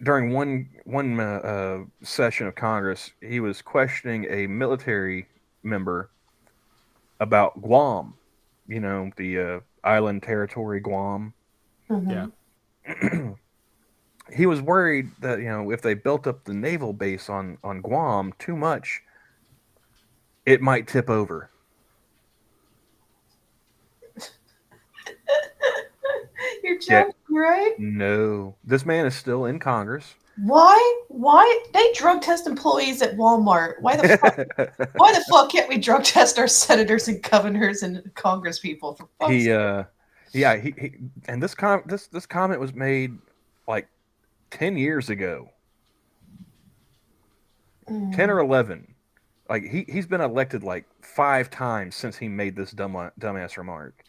[SPEAKER 2] during one session of Congress, he was questioning a military member about Guam, the island territory Guam.
[SPEAKER 3] Mm-hmm.
[SPEAKER 1] Yeah.
[SPEAKER 2] He was worried that if they built up the naval base on Guam too much, it might tip over.
[SPEAKER 3] You're joking, right?
[SPEAKER 2] No. This man is still in Congress.
[SPEAKER 3] Why? They drug test employees at Walmart. Why the fuck can't we drug test our senators and governors and Congress people? For fuck's
[SPEAKER 2] sake? And this comment was made 10 years ago. 10 or 11. Like he's been elected like 5 times since he made this dumbass remark.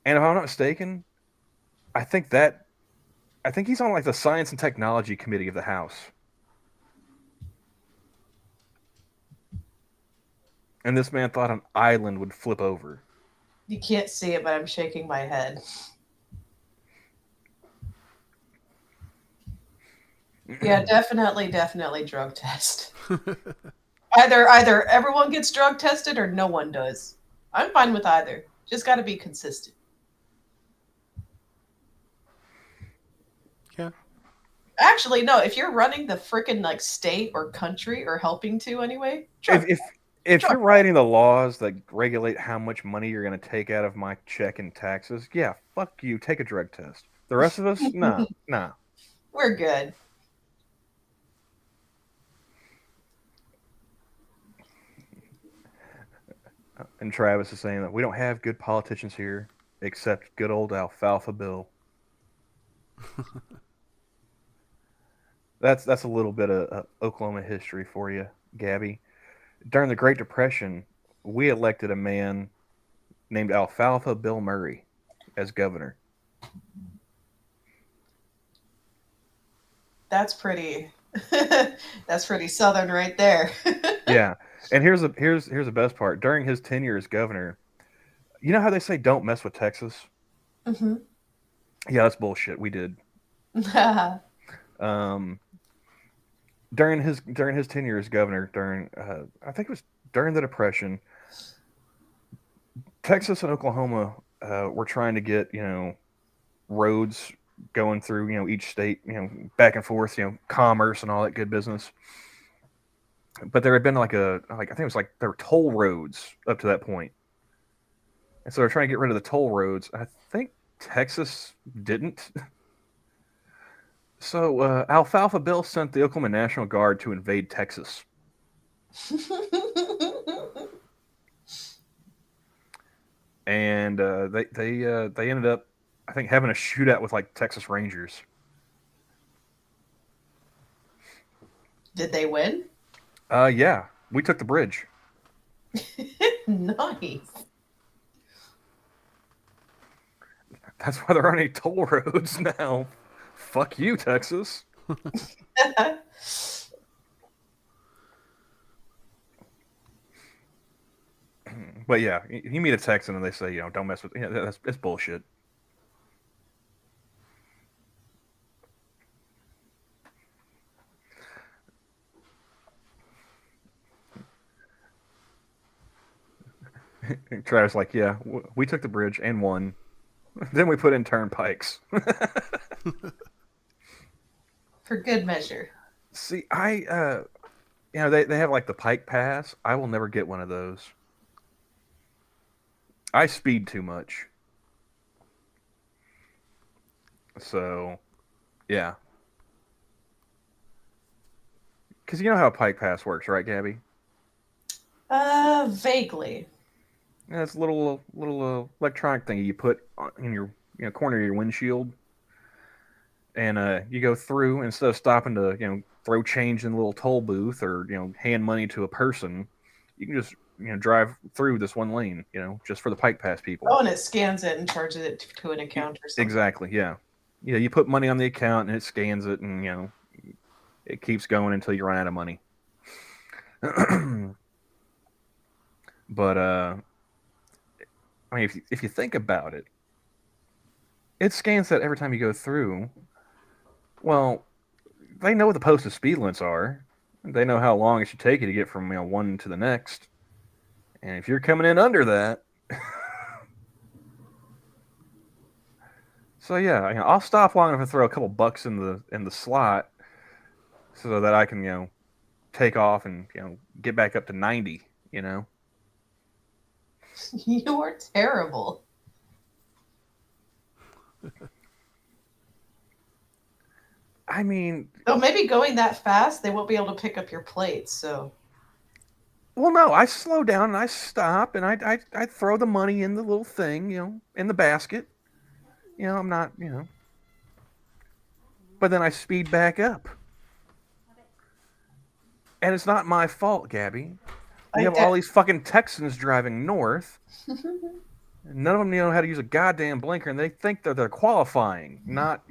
[SPEAKER 2] And if I'm not mistaken, I think that I think he's on like the Science and Technology Committee of the House. And this man thought an island would flip over.
[SPEAKER 3] You can't see it, but I'm shaking my head. Yeah, definitely drug test. Either everyone gets drug tested or no one does. I'm fine with either. Just got to be consistent.
[SPEAKER 1] Yeah.
[SPEAKER 3] Actually, no. If you're running the freaking like state or country or helping to anyway,
[SPEAKER 2] if you're writing the laws that regulate how much money you're going to take out of my check in taxes, yeah, fuck you. Take a drug test. The rest of us, nah.
[SPEAKER 3] We're good.
[SPEAKER 2] And Travis is saying that we don't have good politicians here except good old Alfalfa Bill. That's a little bit of Oklahoma history for you, Gabby. During the Great Depression, we elected a man named Alfalfa Bill Murray as governor.
[SPEAKER 3] That's pretty. That's pretty southern right there.
[SPEAKER 2] Yeah, and here's the best part. During his tenure as governor, you know how they say don't mess with Texas?
[SPEAKER 3] Mm-hmm.
[SPEAKER 2] Yeah, that's bullshit. We did. During his tenure as governor, during I think it was during the Depression, Texas and Oklahoma were trying to get roads going through each state, back and forth, commerce and all that good business. But there had been like I think it was like there were toll roads up to that point, and so they're trying to get rid of the toll roads. I think Texas didn't. So Alfalfa Bill sent the Oklahoma National Guard to invade Texas. And they ended up, I think, having a shootout with like Texas Rangers.
[SPEAKER 3] Did they win?
[SPEAKER 2] Yeah, we took the bridge.
[SPEAKER 3] Nice.
[SPEAKER 2] That's why there aren't any toll roads now. Fuck you, Texas. But yeah, you meet a Texan and they say, don't mess with. That's bullshit. Travis like, yeah, we took the bridge and won. Then we put in turnpikes.
[SPEAKER 3] For good measure.
[SPEAKER 2] See, they have like the Pike Pass. I will never get one of those. I speed too much. So, yeah. Because you know how a Pike Pass works, right, Gabby?
[SPEAKER 3] Vaguely.
[SPEAKER 2] Yeah, it's a little electronic thing you put in your corner of your windshield, and you go through instead of stopping to throw change in a little toll booth or hand money to a person, you can just drive through this one lane, just for the Pike Pass people.
[SPEAKER 3] Oh, and it scans it and charges it to an account or something.
[SPEAKER 2] Exactly, yeah. Yeah, you put money on the account and it scans it, and it keeps going until you run out of money. But I mean, if you think about it, it scans that every time you go through. Well, they know what the posted speed limits are. They know how long it should take you to get from one to the next. And if you're coming in under that, so yeah, I'll stop long enough to throw a couple bucks in the slot, so that I can take off and get back up to 90.
[SPEAKER 3] You are terrible.
[SPEAKER 2] I mean,
[SPEAKER 3] so maybe going that fast, they won't be able to pick up your plates. So,
[SPEAKER 2] well, no, I slow down and I stop and I throw the money in the little thing, in the basket. I'm not, but then I speed back up. And it's not my fault, Gabby. We
[SPEAKER 3] I
[SPEAKER 2] have all these fucking Texans driving north. None of them know how to use a goddamn blinker, and they think that they're qualifying, not,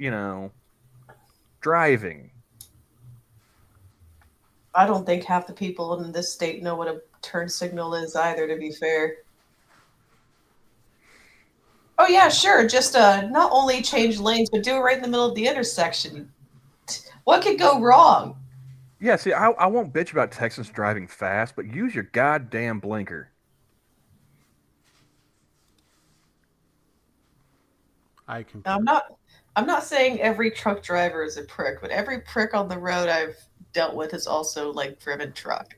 [SPEAKER 2] driving.
[SPEAKER 3] I don't think half the people in this state know what a turn signal is either, to be fair. Oh yeah, sure. Just not only change lanes, but do it right in the middle of the intersection. What could go wrong?
[SPEAKER 2] Yeah, see, I won't bitch about Texans driving fast, but use your goddamn blinker.
[SPEAKER 1] I can.
[SPEAKER 3] I'm not saying every truck driver is a prick, but every prick on the road I've dealt with is also like driven truck.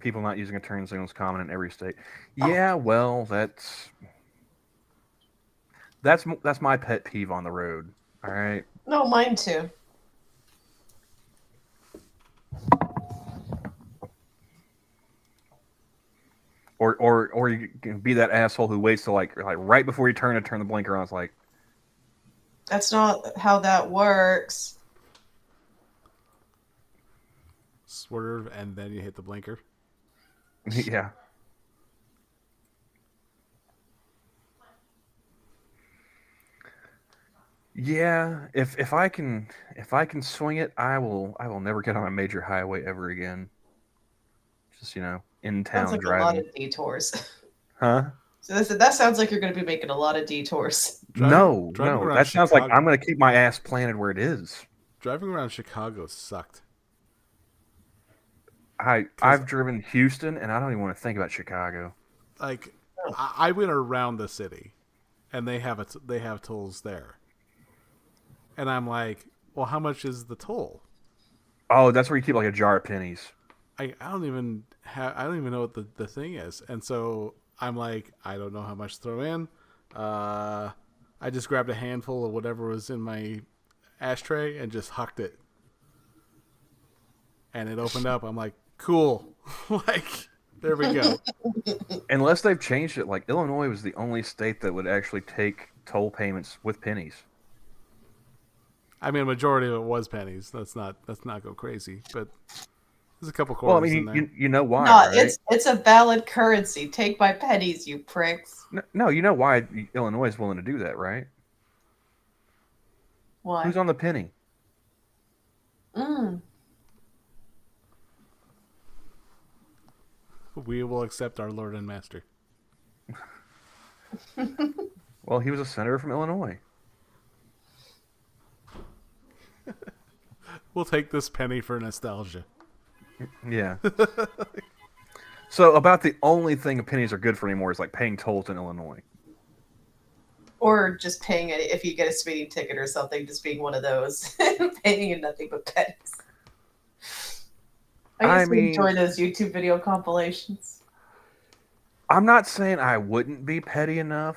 [SPEAKER 2] People not using a turn signal is common in every state. Yeah, well, that's my pet peeve on the road. All right.
[SPEAKER 3] No, mine too.
[SPEAKER 2] Or you can be that asshole who waits to like right before you turn to turn the blinker on. It's like,
[SPEAKER 3] That's not how that works.
[SPEAKER 1] Swerve and then you hit the blinker.
[SPEAKER 2] yeah. Yeah, if I can swing it, I will never get on a major highway ever again. Just in
[SPEAKER 3] Sounds
[SPEAKER 2] town
[SPEAKER 3] like a lot
[SPEAKER 2] driving.
[SPEAKER 3] of detours.
[SPEAKER 2] Huh?
[SPEAKER 3] So that sounds like you're going to be making a lot of detours.
[SPEAKER 2] No.
[SPEAKER 1] around
[SPEAKER 2] That sounds like
[SPEAKER 1] Chicago-
[SPEAKER 2] I'm going to keep my ass planted where it is.
[SPEAKER 1] Driving around Chicago sucked.
[SPEAKER 2] I've driven Houston, and I don't even want to think about Chicago.
[SPEAKER 1] Like, I went around the city, and they have tolls there, and I'm like, well, how much is the toll?
[SPEAKER 2] Oh, that's where you keep like a jar of pennies.
[SPEAKER 1] I don't even know what the thing is, and so I'm like, I don't know how much to throw in. I just grabbed a handful of whatever was in my ashtray and just hucked it, and it opened up. I'm like, cool, like there we go.
[SPEAKER 2] Unless they've changed it, like Illinois was the only state that would actually take toll payments with pennies.
[SPEAKER 1] I mean, a majority of it was pennies. Let's not go crazy, but there's a couple
[SPEAKER 2] Well, I
[SPEAKER 1] quarters in
[SPEAKER 2] mean,
[SPEAKER 1] there.
[SPEAKER 2] you know why,
[SPEAKER 3] No,
[SPEAKER 2] right?
[SPEAKER 3] it's a valid currency. Take my pennies, you pricks.
[SPEAKER 2] No, you know why Illinois is willing to do that, right?
[SPEAKER 3] Why?
[SPEAKER 2] Who's on the penny?
[SPEAKER 1] We will accept our Lord and Master.
[SPEAKER 2] Well, he was a senator from Illinois.
[SPEAKER 1] We'll take this penny for nostalgia.
[SPEAKER 2] Yeah. So about the only thing pennies are good for anymore is like paying tolls in Illinois.
[SPEAKER 3] Or just paying it if you get a speeding ticket or something, just being one of those. Paying in nothing but pennies. I used to enjoy those YouTube video compilations.
[SPEAKER 2] I'm not saying I wouldn't be petty enough.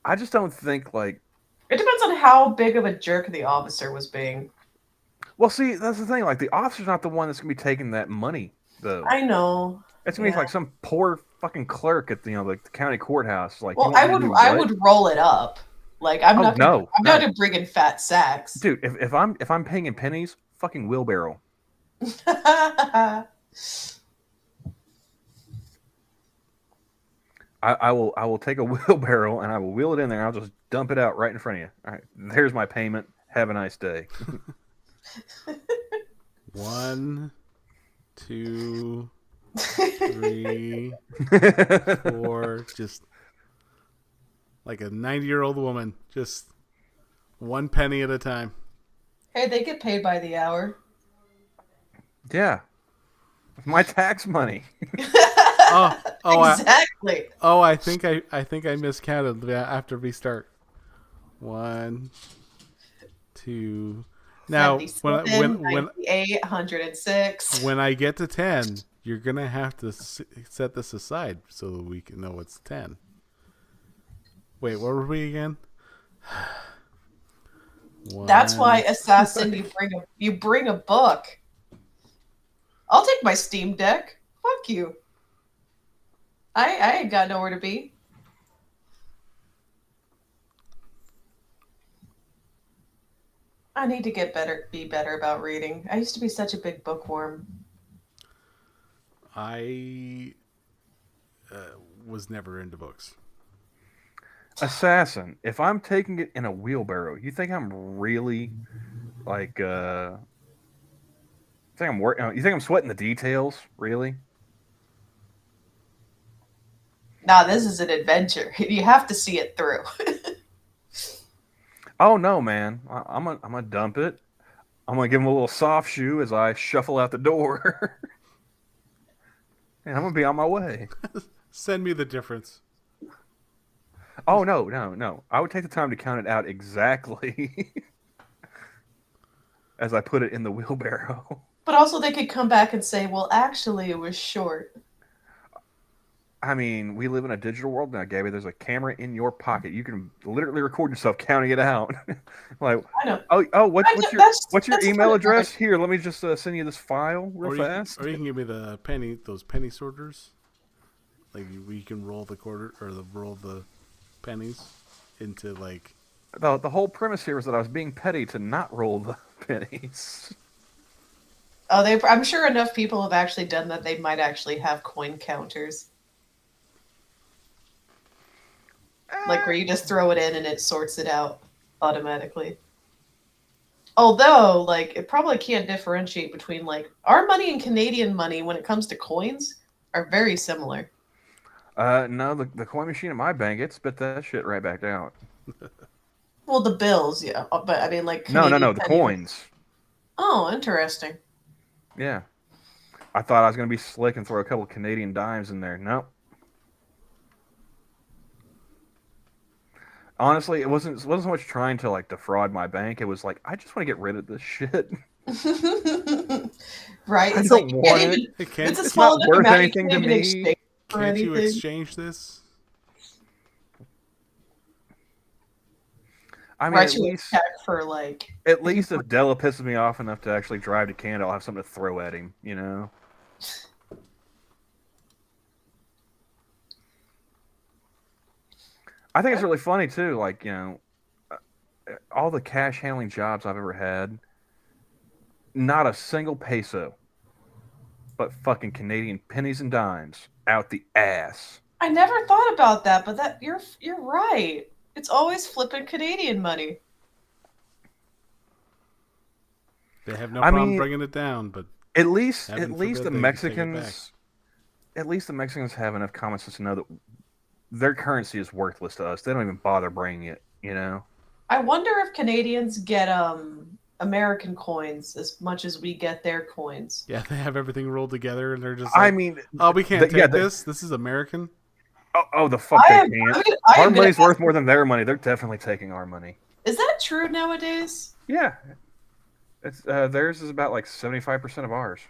[SPEAKER 2] I just don't think like...
[SPEAKER 3] It depends on how big of a jerk the officer was being.
[SPEAKER 2] Well, see, that's the thing. Like, the officer's not the one that's going to be taking that money, though.
[SPEAKER 3] I know.
[SPEAKER 2] It's going to be like some poor fucking clerk at like the county courthouse. Like,
[SPEAKER 3] well, I would roll it up. Like, I'm not gonna bring in fat sacks.
[SPEAKER 2] Dude, if I'm paying in pennies, fucking wheelbarrow. I will take a wheelbarrow and I will wheel it in there and I'll just dump it out right in front of you. All right, there's my payment. Have a nice day.
[SPEAKER 1] 1, 2, 3, 4. Just like a 90-year-old woman. Just 1 penny at a time.
[SPEAKER 3] Hey, they get paid by the hour.
[SPEAKER 2] Yeah. With my tax money.
[SPEAKER 3] Exactly.
[SPEAKER 1] I think I miscounted after restart. 1, 2. Now, when
[SPEAKER 3] 806.
[SPEAKER 1] When I get to 10, you're gonna have to set this aside so that we can know it's 10. Wait, what were we again?
[SPEAKER 3] That's why, Assassin, you bring a book. I'll take my Steam Deck. Fuck you. I ain't got nowhere to be. I need to be better about reading. I used to be such a big bookworm.
[SPEAKER 1] I was never into books.
[SPEAKER 2] Assassin. If I'm taking it in a wheelbarrow, you think I'm really like? Think I'm working? You think I'm sweating the details? Really?
[SPEAKER 3] Nah, this is an adventure. You have to see it through.
[SPEAKER 2] Oh no, man! I'm gonna dump it. I'm gonna give him a little soft shoe as I shuffle out the door, and I'm gonna be on my way.
[SPEAKER 1] Send me the difference.
[SPEAKER 2] Oh no, no, no! I would take the time to count it out exactly as I put it in the wheelbarrow.
[SPEAKER 3] But also, they could come back and say, well, actually, it was short.
[SPEAKER 2] I mean, we live in a digital world now, Gabby. There's a camera in your pocket. You can literally record yourself counting it out. Like,
[SPEAKER 3] I know.
[SPEAKER 2] oh, what's your
[SPEAKER 3] That's
[SPEAKER 2] email
[SPEAKER 3] fun.
[SPEAKER 2] address? Here, let me just send you this file real fast.
[SPEAKER 1] Or you can give me those penny sorters. Like we can roll the quarter or roll the pennies into like.
[SPEAKER 2] The whole premise here was that I was being petty to not roll the pennies.
[SPEAKER 3] Oh, I'm sure enough people have actually done that. They might actually have coin counters, like where you just throw it in and it sorts it out automatically. Although, like, it probably can't differentiate between like our money and Canadian money when it comes to coins are very similar.
[SPEAKER 2] No, the coin machine at my bank, it spit that shit right back out.
[SPEAKER 3] Well, the bills, yeah, but I mean, like
[SPEAKER 2] No,
[SPEAKER 3] Canadian
[SPEAKER 2] the
[SPEAKER 3] penny.
[SPEAKER 2] coins.
[SPEAKER 3] Oh, interesting.
[SPEAKER 2] Yeah. I thought I was going to be slick and throw a couple Canadian dimes in there. Nope. Honestly, it wasn't so much trying to like defraud my bank. It was like I just want to get rid of this shit.
[SPEAKER 3] Right?
[SPEAKER 2] I
[SPEAKER 3] It's like
[SPEAKER 2] don't
[SPEAKER 3] you
[SPEAKER 2] want
[SPEAKER 3] can't
[SPEAKER 2] it.
[SPEAKER 3] even.
[SPEAKER 1] Hey,
[SPEAKER 3] It's a
[SPEAKER 2] It's
[SPEAKER 3] small
[SPEAKER 2] not
[SPEAKER 3] enough
[SPEAKER 2] worth
[SPEAKER 3] amount you
[SPEAKER 2] anything
[SPEAKER 3] can't
[SPEAKER 2] to
[SPEAKER 3] even
[SPEAKER 2] me.
[SPEAKER 3] exchange for
[SPEAKER 1] can't you
[SPEAKER 3] anything.
[SPEAKER 1] exchange this?
[SPEAKER 2] I mean,
[SPEAKER 3] Write you a check for like.
[SPEAKER 2] at
[SPEAKER 3] If you
[SPEAKER 2] least if Della pisses me off enough to actually drive to Canada, I'll have something to throw at him. You know. I think it's really funny too. Like all the cash handling jobs I've ever had, not a single peso, but fucking Canadian pennies and dimes out the ass.
[SPEAKER 3] I never thought about that, but that you're right. It's always flipping Canadian money.
[SPEAKER 1] They have no
[SPEAKER 2] I
[SPEAKER 1] problem
[SPEAKER 2] mean,
[SPEAKER 1] bringing it down, but
[SPEAKER 2] at least
[SPEAKER 1] heaven
[SPEAKER 2] the
[SPEAKER 1] forbid they take it back.
[SPEAKER 2] Mexicans have enough common sense to know that their currency is worthless to us. They don't even bother bringing it. You know.
[SPEAKER 3] I wonder if Canadians get American coins as much as we get their coins.
[SPEAKER 1] Yeah, they have everything rolled together, and they're just
[SPEAKER 2] I
[SPEAKER 1] like,
[SPEAKER 2] mean,
[SPEAKER 1] "Oh, we can't take
[SPEAKER 2] yeah,
[SPEAKER 1] this. This is American."
[SPEAKER 2] the fuck they can't.
[SPEAKER 3] I
[SPEAKER 2] Our
[SPEAKER 3] am gonna
[SPEAKER 2] money's worth more than their money. They're definitely taking our money.
[SPEAKER 3] Is that true nowadays?
[SPEAKER 2] Yeah, it's theirs is about like 75% of ours.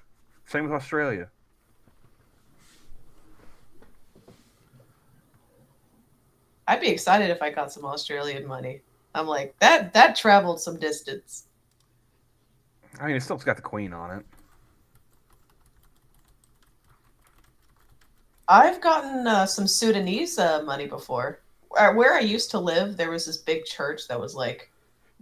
[SPEAKER 2] Same with Australia.
[SPEAKER 3] I'd be excited if I got some Australian money. I'm like that traveled some distance.
[SPEAKER 2] I mean, it's still got the Queen on it.
[SPEAKER 3] I've gotten some Sudanese money before. Where I used to live, there was this big church that was like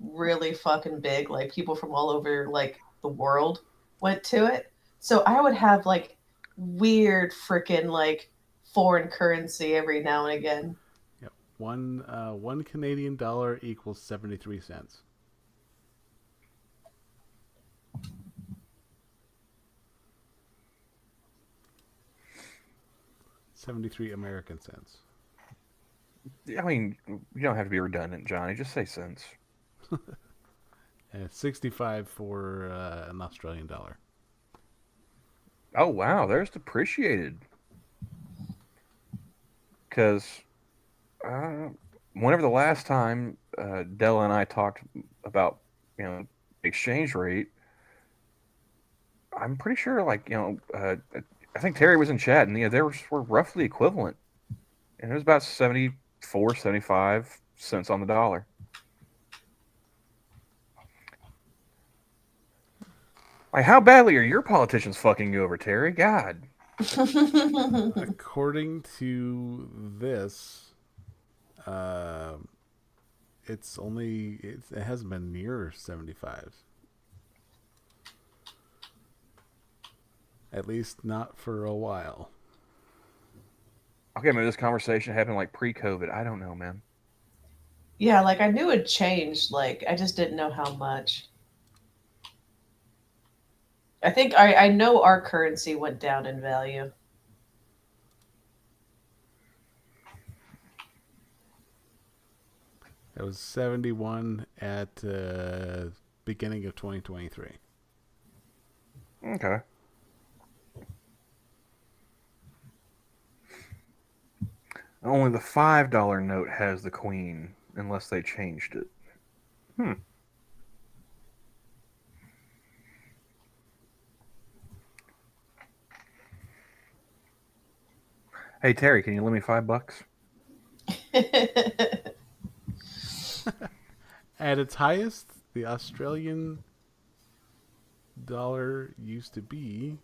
[SPEAKER 3] really fucking big. Like people from all over like the world went to it. So I would have like weird freaking like foreign currency every now and again.
[SPEAKER 1] Yep, one Canadian dollar equals 73 cents. 73 American cents.
[SPEAKER 2] I mean, you don't have to be redundant, Johnny. Just say cents.
[SPEAKER 1] And 65 for an Australian dollar.
[SPEAKER 2] Oh wow, there's depreciated. Because whenever the last time Della and I talked about exchange rate, I'm pretty sure I think Terry was in chat and they were roughly equivalent, and it was about 74, 75 cents on the dollar. Like, how badly are your politicians fucking you over, Terry? God.
[SPEAKER 1] According to this, it hasn't been near 75. At least not for a while.
[SPEAKER 2] Okay, maybe this conversation happened like pre-COVID. I don't know, man.
[SPEAKER 3] Yeah, like I knew it changed. Like I just didn't know how much. I think I know our currency went down in value.
[SPEAKER 1] It was 71 at beginning of 2023.
[SPEAKER 2] Okay. Only the $5 note has the queen, unless they changed it. Hey Terry, can you lend me $5?
[SPEAKER 1] At its highest, the Australian dollar used to be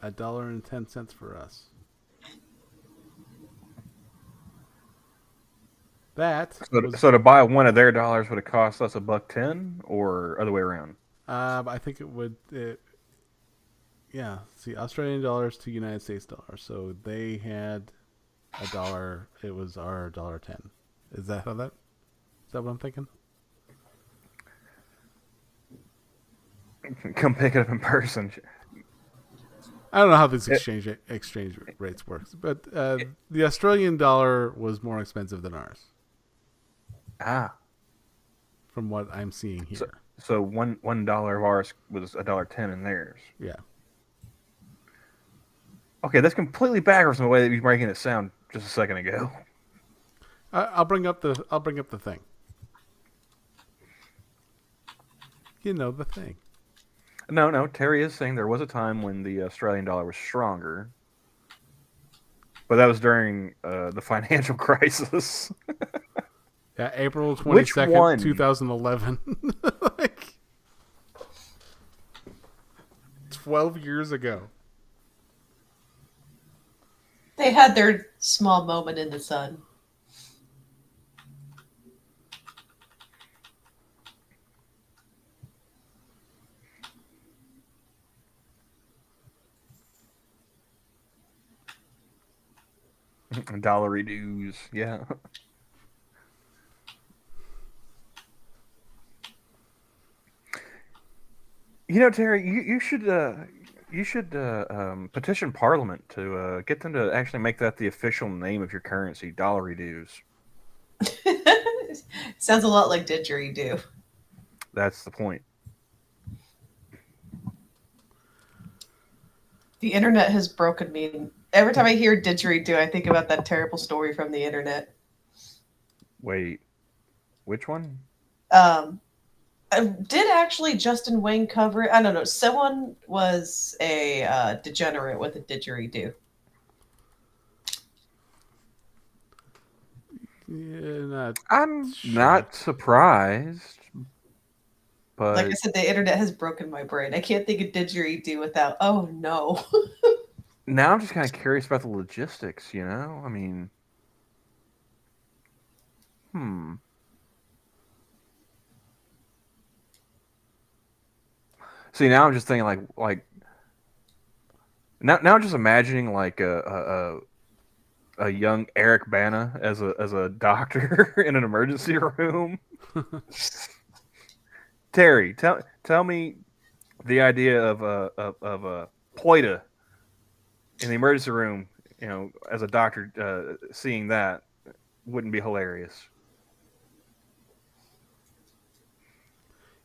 [SPEAKER 1] $1.10 for us. That was,
[SPEAKER 2] So to buy one of their dollars would have cost us $1.10, or other way around?
[SPEAKER 1] I think it would. Yeah, see, Australian dollars to United States dollars. So they had $1. It was our $1.10. Is that how that? Is that what I'm thinking?
[SPEAKER 2] Come pick it up in person.
[SPEAKER 1] I don't know how this exchange rates works, but the Australian dollar was more expensive than ours,
[SPEAKER 2] Ah,
[SPEAKER 1] from what I'm seeing here.
[SPEAKER 2] so $1 of ours was $1.10 in theirs.
[SPEAKER 1] Yeah.
[SPEAKER 2] Okay, that's completely backwards from the way that you're making it sound just a second ago.
[SPEAKER 1] I'll bring up the thing. You know the thing.
[SPEAKER 2] No. Terry is saying there was a time when the Australian dollar was stronger, but that was during the financial crisis.
[SPEAKER 1] Yeah, April
[SPEAKER 2] Which
[SPEAKER 1] 22nd,
[SPEAKER 2] one?
[SPEAKER 1] 2011. Like 12 years ago.
[SPEAKER 3] They had their small moment in the sun.
[SPEAKER 2] Dollary dues, yeah. You know, Terry, you should petition Parliament to get them to actually make that the official name of your currency, dollary dues.
[SPEAKER 3] Sounds a lot like didgeridoo.
[SPEAKER 2] That's the point.
[SPEAKER 3] The internet has broken me. Every time I hear didgeridoo, I think about that terrible story from the internet.
[SPEAKER 2] Wait, which one?
[SPEAKER 3] Did actually Justin Wayne cover it? I don't know. Someone was a degenerate with a didgeridoo.
[SPEAKER 1] Yeah,
[SPEAKER 2] I'm
[SPEAKER 1] sure.
[SPEAKER 2] not surprised, but
[SPEAKER 3] Like I said, the internet has broken my brain. I can't think of didgeridoo without, oh no.
[SPEAKER 2] now I'm just kind of curious about the logistics. You know, I mean, See, now I'm just thinking like now I'm just imagining like a young Eric Bana as a doctor in an emergency room. Terry, tell me the idea of a Poita in the emergency room. You know, as a doctor, seeing that wouldn't be hilarious.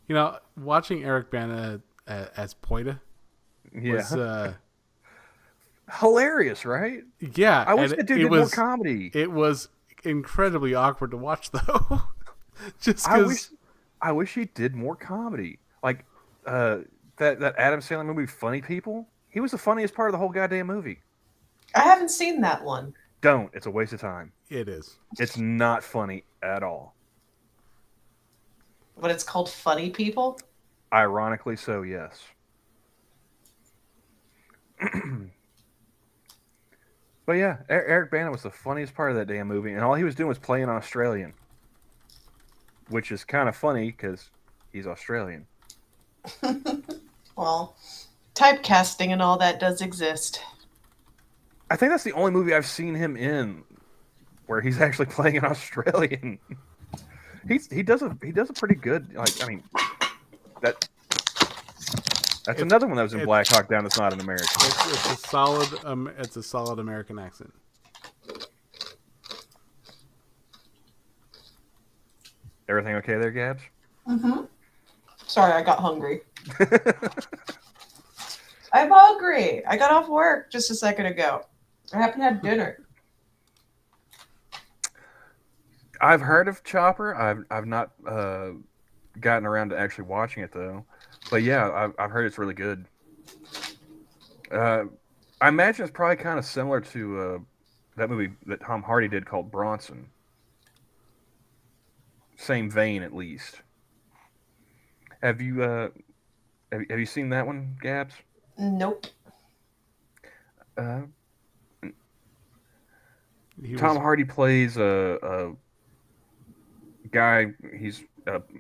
[SPEAKER 1] You know, watching Eric Bana as Poita was
[SPEAKER 2] hilarious, right?
[SPEAKER 1] Yeah,
[SPEAKER 2] I wish the dude did more comedy.
[SPEAKER 1] It was incredibly awkward to watch, though. Just because
[SPEAKER 2] I wish he did more comedy, like that Adam Sandler movie, Funny People. He was the funniest part of the whole goddamn movie.
[SPEAKER 3] I haven't seen that one.
[SPEAKER 2] Don't. It's a waste of time.
[SPEAKER 1] It is.
[SPEAKER 2] It's not funny at all.
[SPEAKER 3] But it's called Funny People?
[SPEAKER 2] Ironically so, yes. But yeah, Eric Bana was the funniest part of that damn movie, and all he was doing was playing Australian. which is kind of funny because he's Australian.
[SPEAKER 3] Well, typecasting and all that does exist.
[SPEAKER 2] I think that's the only movie I've seen him in where he's actually playing an Australian. he does a pretty good, like, I mean, that's another one that was in Black Hawk Down that's not an American.
[SPEAKER 1] It's a solid American accent.
[SPEAKER 2] Everything okay there, Gabs?
[SPEAKER 3] Mm-hmm. Sorry, I got hungry. I'm hungry. I got off work just a second ago. I haven't had dinner.
[SPEAKER 2] I've heard of Chopper. I've not gotten around to actually watching it though. But yeah, I've heard it's really good. I imagine it's probably kind of similar to that movie that Tom Hardy did called Bronson. Same vein, at least. Have you seen that one, Gabs?
[SPEAKER 3] Nope.
[SPEAKER 2] Tom Hardy plays a guy. He's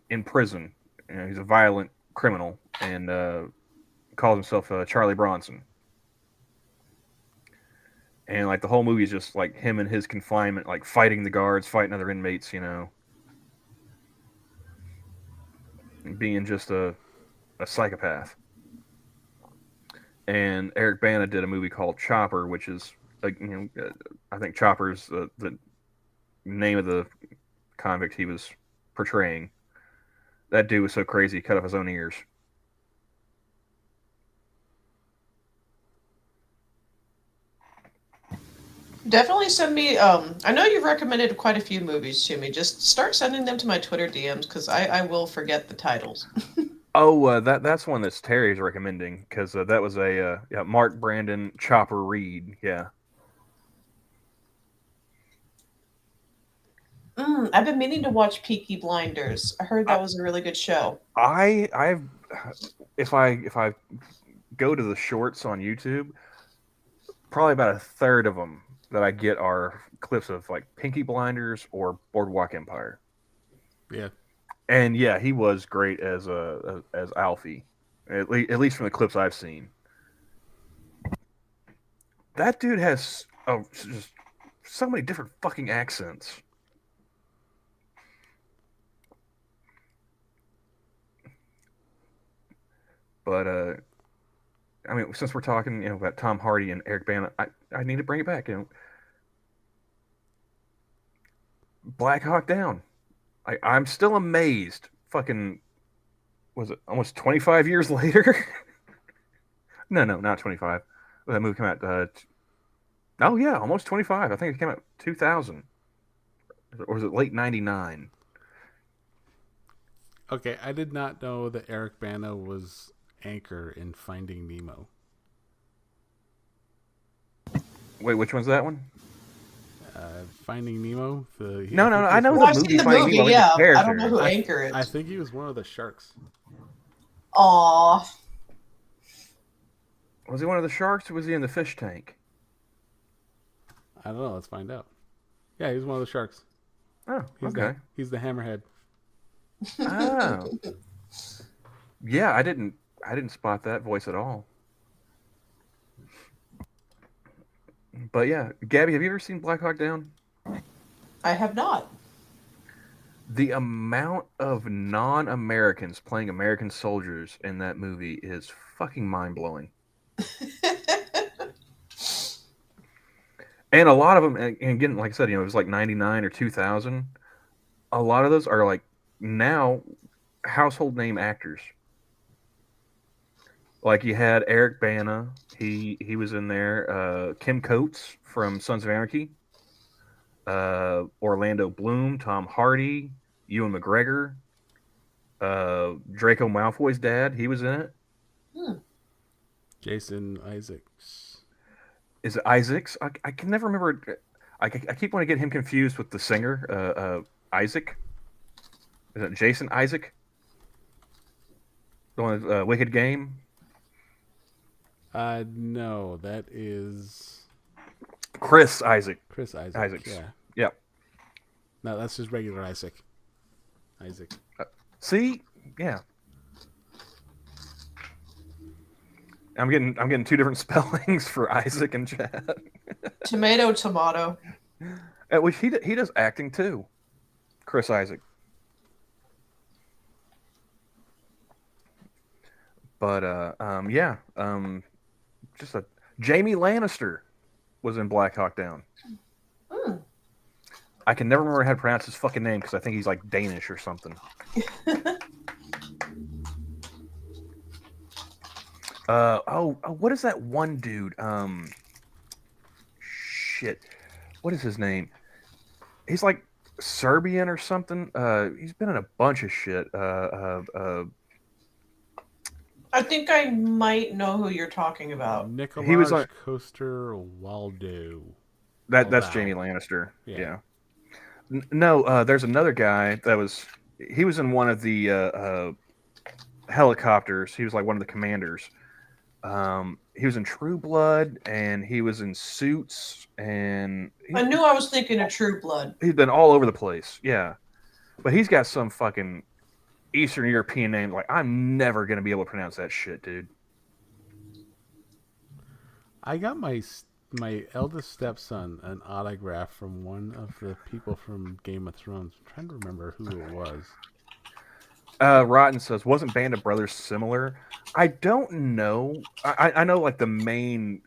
[SPEAKER 2] in prison. You know, he's a violent criminal and calls himself Charlie Bronson. And like the whole movie is just like him in his confinement, like fighting the guards, fighting other inmates, you know, being just a psychopath. And Eric Bana did a movie called Chopper, which is like, you know, I think Chopper's the name of the convict he was portraying. That dude was so crazy he cut off his own ears.
[SPEAKER 3] Definitely send me. I know you've recommended quite a few movies to me. Just start sending them to my Twitter DMs because I will forget the titles.
[SPEAKER 2] Oh, that's one that Terry's recommending because that was a Mark Brandon Chopper Reed. Yeah.
[SPEAKER 3] I've been meaning to watch Peaky Blinders. I heard that was a really good show.
[SPEAKER 2] If I go to the shorts on YouTube, probably about a third of them that I get are clips of like Peaky Blinders or Boardwalk Empire.
[SPEAKER 1] Yeah.
[SPEAKER 2] And yeah, he was great as Alfie, at least from the clips I've seen. That dude has just so many different fucking accents. But I mean, since we're talking, you know, about Tom Hardy and Eric Bana, I need to bring it back. You know, Black Hawk Down. I'm still amazed. Fucking, was it almost 25 years later? No, not 25. That movie came out. Oh yeah, almost 25. I think it came out 2000, or was it late 99?
[SPEAKER 1] Okay, I did not know that Eric Bana was Anchor in Finding Nemo.
[SPEAKER 2] Wait, which one's that one?
[SPEAKER 1] Finding Nemo.
[SPEAKER 2] No. I know
[SPEAKER 3] I've seen the movie. Yeah, I don't know who Anchor is.
[SPEAKER 1] I think he was one of the sharks.
[SPEAKER 3] Aww.
[SPEAKER 2] Was he one of the sharks, or was he in the fish tank?
[SPEAKER 1] I don't know. Let's find out. Yeah, he was one of the sharks.
[SPEAKER 2] Oh, okay.
[SPEAKER 1] He's the hammerhead.
[SPEAKER 2] Oh. Yeah, I didn't spot that voice at all. But yeah, Gabby, have you ever seen Black Hawk Down?
[SPEAKER 3] I have not.
[SPEAKER 2] The amount of non-Americans playing American soldiers in that movie is fucking mind-blowing. And a lot of them, and again, like I said, you know, it was like 99 or 2000. A lot of those are like now household name actors. Like you had Eric Bana, he was in there. Kim Coates from Sons of Anarchy. Orlando Bloom, Tom Hardy, Ewan McGregor, Draco Malfoy's dad, he was in it.
[SPEAKER 1] Jason Isaacs.
[SPEAKER 2] Is it Isaacs? I can never remember. I keep wanting to get him confused with the singer, Isaac. Is it Jason Isaac? The one with Wicked Game?
[SPEAKER 1] No, that is
[SPEAKER 2] Chris Isaac.
[SPEAKER 1] Chris Isaac.
[SPEAKER 2] Isaacs.
[SPEAKER 1] Yeah.
[SPEAKER 2] Yep.
[SPEAKER 1] No, that's just regular Isaac. Isaac.
[SPEAKER 2] See, yeah. I'm getting two different spellings for Isaac and Chad.
[SPEAKER 3] Tomato.
[SPEAKER 2] Which he does acting too. Chris Isaac. But yeah, just a Jamie Lannister was in Black Hawk Down.
[SPEAKER 3] Hmm.
[SPEAKER 2] I can never remember how to pronounce his fucking name because I think he's like Danish or something. What is that one dude? Shit, what is his name? He's like Serbian or something. He's been in a bunch of shit.
[SPEAKER 3] I think I might know who you're talking about.
[SPEAKER 2] He was
[SPEAKER 1] Nikolaj
[SPEAKER 2] on
[SPEAKER 1] Coster-Waldau.
[SPEAKER 2] that's Jamie Lannister. Yeah. No, there's another guy that was. He was in one of the helicopters. He was like one of the commanders. He was in True Blood, and he was in Suits, and
[SPEAKER 3] I knew I was thinking of True Blood.
[SPEAKER 2] He's been all over the place. Yeah, but he's got some fucking Eastern European name. Like, I'm never gonna be able to pronounce that shit, dude.
[SPEAKER 1] I got my eldest stepson an autograph from one of the people from Game of Thrones. I'm trying to remember who it was.
[SPEAKER 2] Rotten says, wasn't Band of Brothers similar? I don't know. I know like the main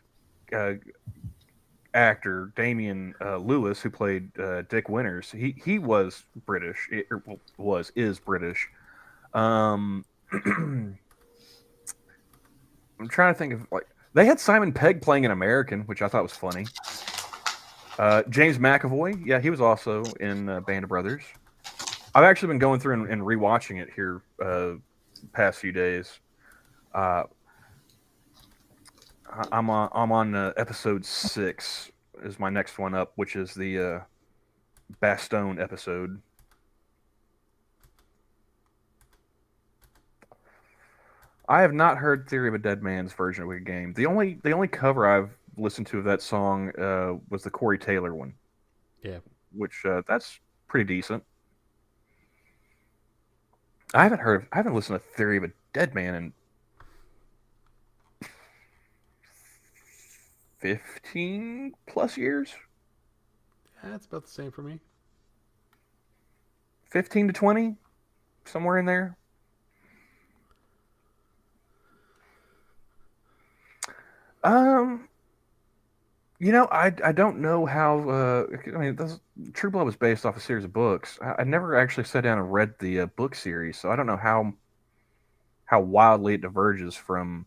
[SPEAKER 2] actor, Damian Lewis, who played Dick Winters. He was British. Is British. I'm trying to think of like they had Simon Pegg playing an American, which I thought was funny. James McAvoy, yeah, he was also in Band of Brothers. I've actually been going through and rewatching it here past few days. I'm on episode 6 is my next one up, which is the Bastogne episode. I have not heard Theory of a Dead Man's version of a game. The only cover I've listened to of that song was the Corey Taylor one.
[SPEAKER 1] Yeah,
[SPEAKER 2] which that's pretty decent. I haven't listened to Theory of a Dead Man in 15 plus years.
[SPEAKER 1] yeah, it's about the same for me.
[SPEAKER 2] 15 to 20, somewhere in there. I don't know how. I mean, True Blood was based off a series of books. I never actually sat down and read the book series, so I don't know how wildly it diverges from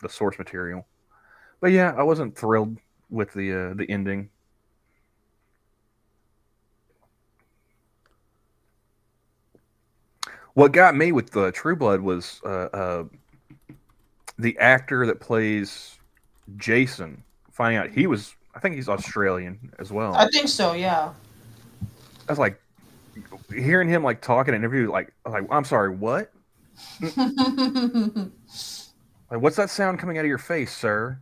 [SPEAKER 2] the source material. But yeah, I wasn't thrilled with the ending. What got me with the True Blood was the actor that plays Jason. Finding out I think he's Australian as well.
[SPEAKER 3] I think so, yeah.
[SPEAKER 2] I was like, hearing him like talk in an interview, like I'm sorry, what? Like, what's that sound coming out of your face, sir?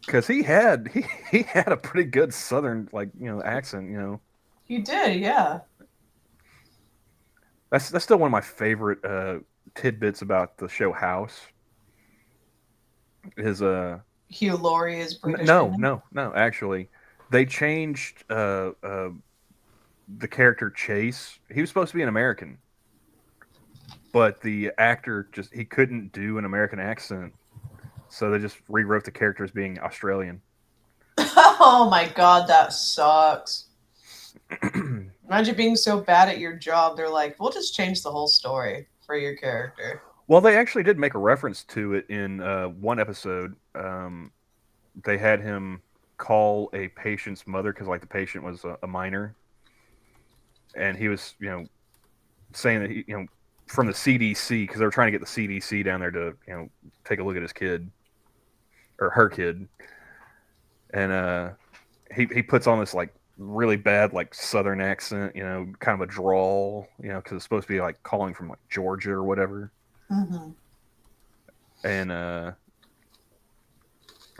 [SPEAKER 2] Because he had a pretty good Southern accent.
[SPEAKER 3] He did, yeah.
[SPEAKER 2] That's still one of my favorite tidbits about the show House. His
[SPEAKER 3] Hugh Laurie is British.
[SPEAKER 2] No. Actually, they changed the character Chase. He was supposed to be an American, but the actor he couldn't do an American accent, so they just rewrote the character as being Australian.
[SPEAKER 3] Oh my god, that sucks. Imagine being so bad at your job. They're like, we'll just change the whole story for your character.
[SPEAKER 2] Well, they actually did make a reference to it in one episode. They had him call a patient's mother because, like, the patient was a minor, and he was, saying that he, from the CDC because they were trying to get the CDC down there to, take a look at his kid or her kid, and he puts on this like really bad like Southern accent, kind of a drawl, because it's supposed to be like calling from like Georgia or whatever.
[SPEAKER 3] Mm-hmm.
[SPEAKER 2] And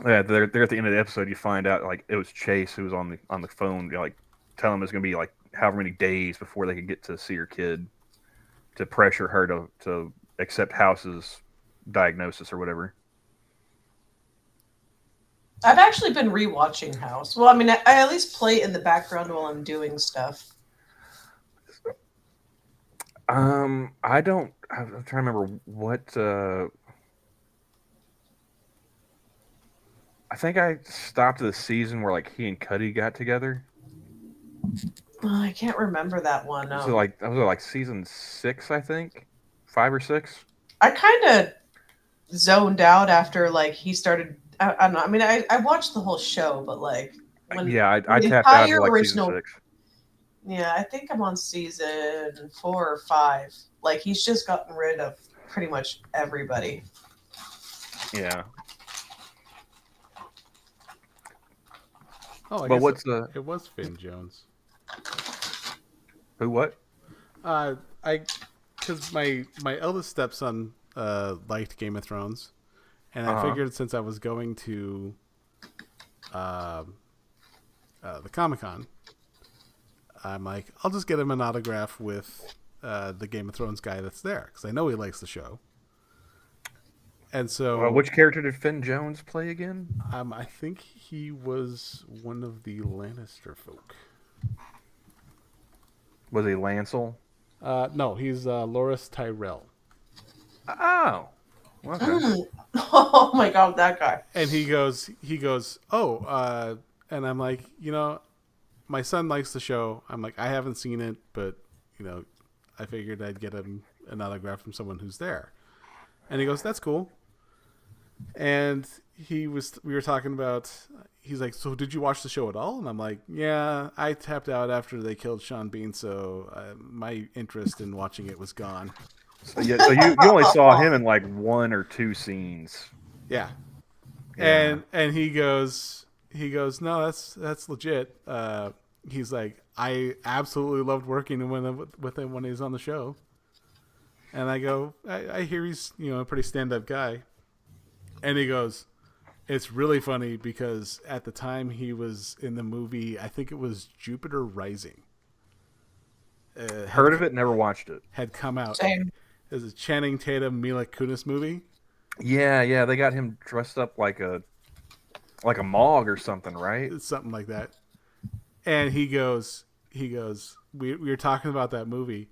[SPEAKER 2] Yeah, they're at the end of the episode. You find out like it was Chase who was on the phone, like telling them it's gonna be like however many days before they could get to see her kid, to pressure her to accept House's diagnosis or whatever.
[SPEAKER 3] I've actually been rewatching House. Well, I mean, I at least play it in the background while I'm doing stuff.
[SPEAKER 2] I don't. I'm trying to remember what. I think I stopped the season where like he and Cuddy got together.
[SPEAKER 3] Oh, I can't remember that one.
[SPEAKER 2] So like that was like season 6, I think, 5 or 6.
[SPEAKER 3] I kind of zoned out after like he started. I don't know. I mean, I watched the whole show, but like when
[SPEAKER 2] I
[SPEAKER 3] the
[SPEAKER 2] tapped out
[SPEAKER 3] entire
[SPEAKER 2] after like
[SPEAKER 3] original.
[SPEAKER 2] season 6.
[SPEAKER 3] Yeah, I think I'm on season 4 or 5. Like he's just gotten rid of pretty much everybody.
[SPEAKER 2] Yeah.
[SPEAKER 1] Oh, I
[SPEAKER 2] But
[SPEAKER 1] guess
[SPEAKER 2] what's the?
[SPEAKER 1] it was Finn Jones.
[SPEAKER 2] Who? What?
[SPEAKER 1] Because my eldest stepson liked Game of Thrones, and I figured since I was going to the Comic-Con, I'm like, I'll just get him an autograph with the Game of Thrones guy that's there, because I know he likes the show. And so,
[SPEAKER 2] Which character did Finn Jones play again?
[SPEAKER 1] I think he was one of the Lannister folk.
[SPEAKER 2] Was he Lancel?
[SPEAKER 1] No, he's Loras Tyrell.
[SPEAKER 2] Oh. Okay.
[SPEAKER 3] Oh my god, that guy.
[SPEAKER 1] And he goes, oh, and I'm like, my son likes the show. I'm like, I haven't seen it, but, I figured I'd get him an autograph from someone who's there. And he goes, that's cool. And we were talking about, he's like, so did you watch the show at all? And I'm like, yeah, I tapped out after they killed Sean Bean, so my interest in watching it was gone.
[SPEAKER 2] So you only saw him in like 1 or 2 scenes.
[SPEAKER 1] Yeah. And he goes, no, that's legit. He's like, I absolutely loved working with him when he was on the show. And I go, I hear he's a pretty stand-up guy. And he goes, it's really funny because at the time he was in the movie, I think it was Jupiter Rising.
[SPEAKER 2] Heard of it, never watched it.
[SPEAKER 1] Had come out.
[SPEAKER 3] Same.
[SPEAKER 1] It was a Channing Tatum, Mila Kunis movie.
[SPEAKER 2] Yeah, they got him dressed up like a Mog or something, right?
[SPEAKER 1] Something like that. And he goes, we were talking about that movie,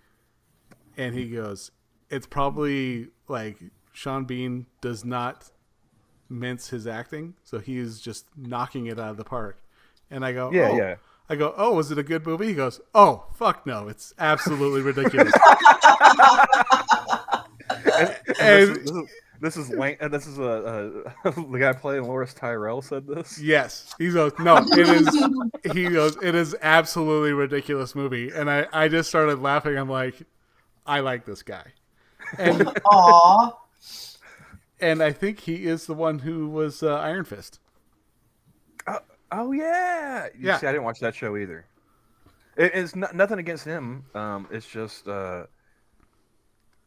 [SPEAKER 1] and he goes, it's probably like Sean Bean does not mince his acting, so he is just knocking it out of the park. And I go,
[SPEAKER 2] yeah.
[SPEAKER 1] I go, oh, was it a good movie? He goes, oh, fuck no, it's absolutely ridiculous.
[SPEAKER 2] This is the guy playing Loras Tyrell said this.
[SPEAKER 1] Yes, he goes, no, it is. He goes, it is absolutely ridiculous movie, and I just started laughing. I'm like, I like this guy, and
[SPEAKER 3] Aww.
[SPEAKER 1] And I think he is the one who was Iron Fist.
[SPEAKER 2] Oh yeah.
[SPEAKER 1] Yeah.
[SPEAKER 2] See, I didn't watch that show either. It's nothing against him. It's just I'd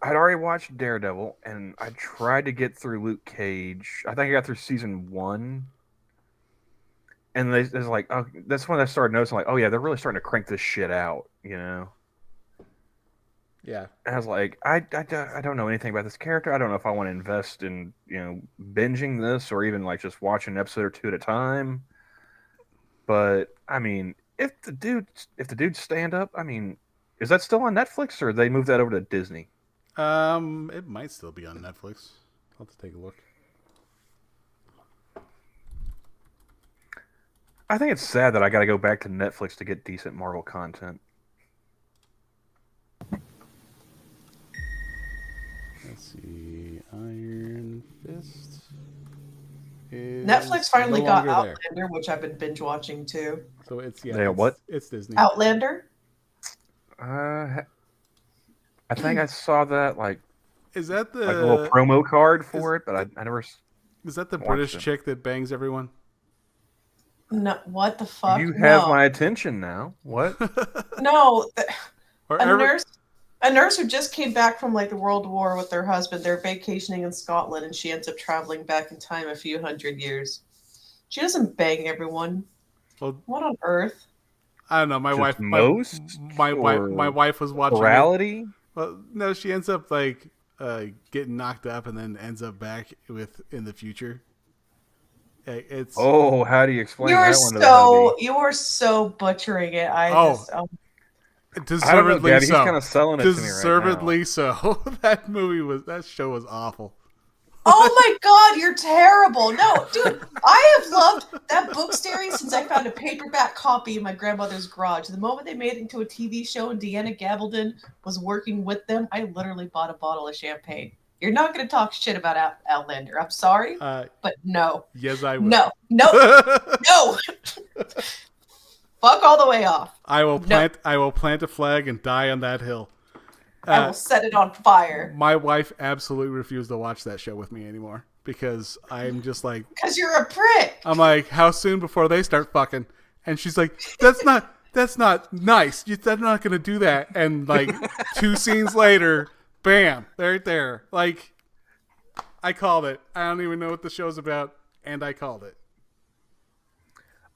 [SPEAKER 2] already watched Daredevil, and I tried to get through Luke Cage. I think I got through season 1, and there's like, oh, that's when I started noticing, like, oh yeah, they're really starting to crank this shit out,
[SPEAKER 1] Yeah.
[SPEAKER 2] And I was like, I don't know anything about this character. I don't know if I want to invest in binging this or even like just watching an episode or 2 at a time. But I mean, if the dude stand up, I mean, is that still on Netflix or they moved that over to Disney?
[SPEAKER 1] It might still be on Netflix. I'll have to take a look.
[SPEAKER 2] I think it's sad that I got to go back to Netflix to get decent Marvel content.
[SPEAKER 1] Let's see, Iron Fist.
[SPEAKER 3] Netflix finally
[SPEAKER 1] no
[SPEAKER 3] got
[SPEAKER 1] longer
[SPEAKER 3] Outlander,
[SPEAKER 1] there.
[SPEAKER 3] which I've been binge watching too.
[SPEAKER 1] So it's
[SPEAKER 2] what?
[SPEAKER 1] It's Disney.
[SPEAKER 3] Outlander.
[SPEAKER 2] I think I saw that like
[SPEAKER 1] Is that the
[SPEAKER 2] a little promo card for it, but I never.
[SPEAKER 1] Is that the
[SPEAKER 2] watched
[SPEAKER 1] British
[SPEAKER 2] it.
[SPEAKER 1] chick that bangs everyone?
[SPEAKER 3] No, what the fuck?
[SPEAKER 2] You have
[SPEAKER 3] No.
[SPEAKER 2] my attention now. What?
[SPEAKER 3] No,
[SPEAKER 1] Or
[SPEAKER 3] a nurse who just came back from like the World War with her husband. They're vacationing in Scotland, and she ends up traveling back in time a few hundred years. She doesn't bang everyone.
[SPEAKER 1] Well,
[SPEAKER 3] What on earth?
[SPEAKER 1] I don't know. My
[SPEAKER 2] Just
[SPEAKER 1] wife,
[SPEAKER 2] most
[SPEAKER 1] my wife was watching it.
[SPEAKER 2] morality.
[SPEAKER 1] Well, no, she ends up like getting knocked up and then ends up back with in the future. It's
[SPEAKER 2] Oh, how do you explain that one to the hubby?
[SPEAKER 3] You are so butchering it.
[SPEAKER 1] Oh.
[SPEAKER 2] I don't know,
[SPEAKER 1] Deservedly
[SPEAKER 2] Gabby. He's
[SPEAKER 1] so.
[SPEAKER 2] kind of selling it to me right now.
[SPEAKER 1] Deservedly so. That show was awful.
[SPEAKER 3] Oh my god, you're terrible. No, dude, I have loved that book series since I found a paperback copy in my grandmother's garage. The moment they made it into a TV show and Deanna Gabaldon was working with them, I literally bought a bottle of champagne. You're not going to talk shit about Outlander. I'm sorry, but no.
[SPEAKER 1] Yes, I will.
[SPEAKER 3] No. No. Fuck all the way off.
[SPEAKER 1] I will plant a flag and die on that hill.
[SPEAKER 3] I will set it on fire.
[SPEAKER 1] My wife absolutely refused to watch that show with me anymore because I'm just like...
[SPEAKER 3] Because you're a prick.
[SPEAKER 1] I'm like, how soon before they start fucking? And she's like, that's not nice. They're not going to do that. And like 2 scenes later, bam, they're right there. Like, I called it. I don't even know what the show's about, and I called it.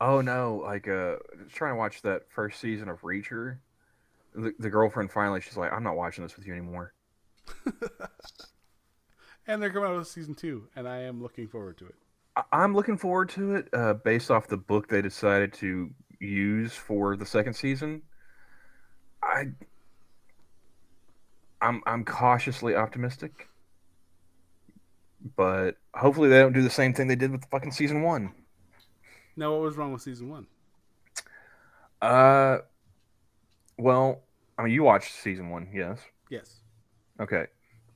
[SPEAKER 2] Oh no! Like, trying to watch that first season of Reacher. The girlfriend finally, she's like, "I'm not watching this with you anymore."
[SPEAKER 1] And they're coming out with season 2, and I am looking forward to it.
[SPEAKER 2] I'm looking forward to it, based off the book they decided to use for the second season. I'm cautiously optimistic, but hopefully they don't do the same thing they did with fucking season 1.
[SPEAKER 1] No, what was wrong with season 1?
[SPEAKER 2] Well, I mean, you watched season 1, yes?
[SPEAKER 1] Yes.
[SPEAKER 2] Okay.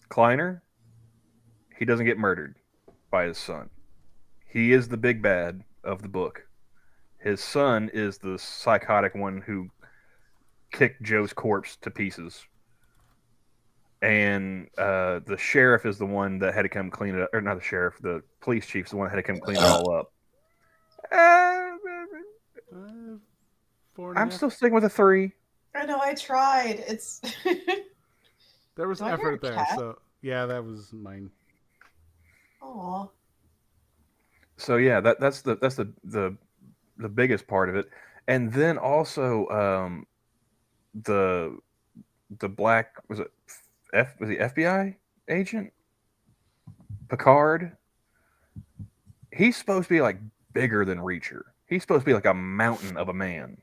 [SPEAKER 2] Kleiner, he doesn't get murdered by his son. He is the big bad of the book. His son is the psychotic one who kicked Joe's corpse to pieces. And the sheriff is the one that had to come clean it up. Or not the sheriff, the police chief's the one that had to come clean it all up. I'm still sticking with a 3.
[SPEAKER 3] I know, I tried. It's
[SPEAKER 1] there was effort there, so yeah, that was mine.
[SPEAKER 3] Aw.
[SPEAKER 2] So yeah, that's the biggest part of it, and then also the black was the FBI agent Picard. He's supposed to be like bigger than Reacher. He's supposed to be like a mountain of a man.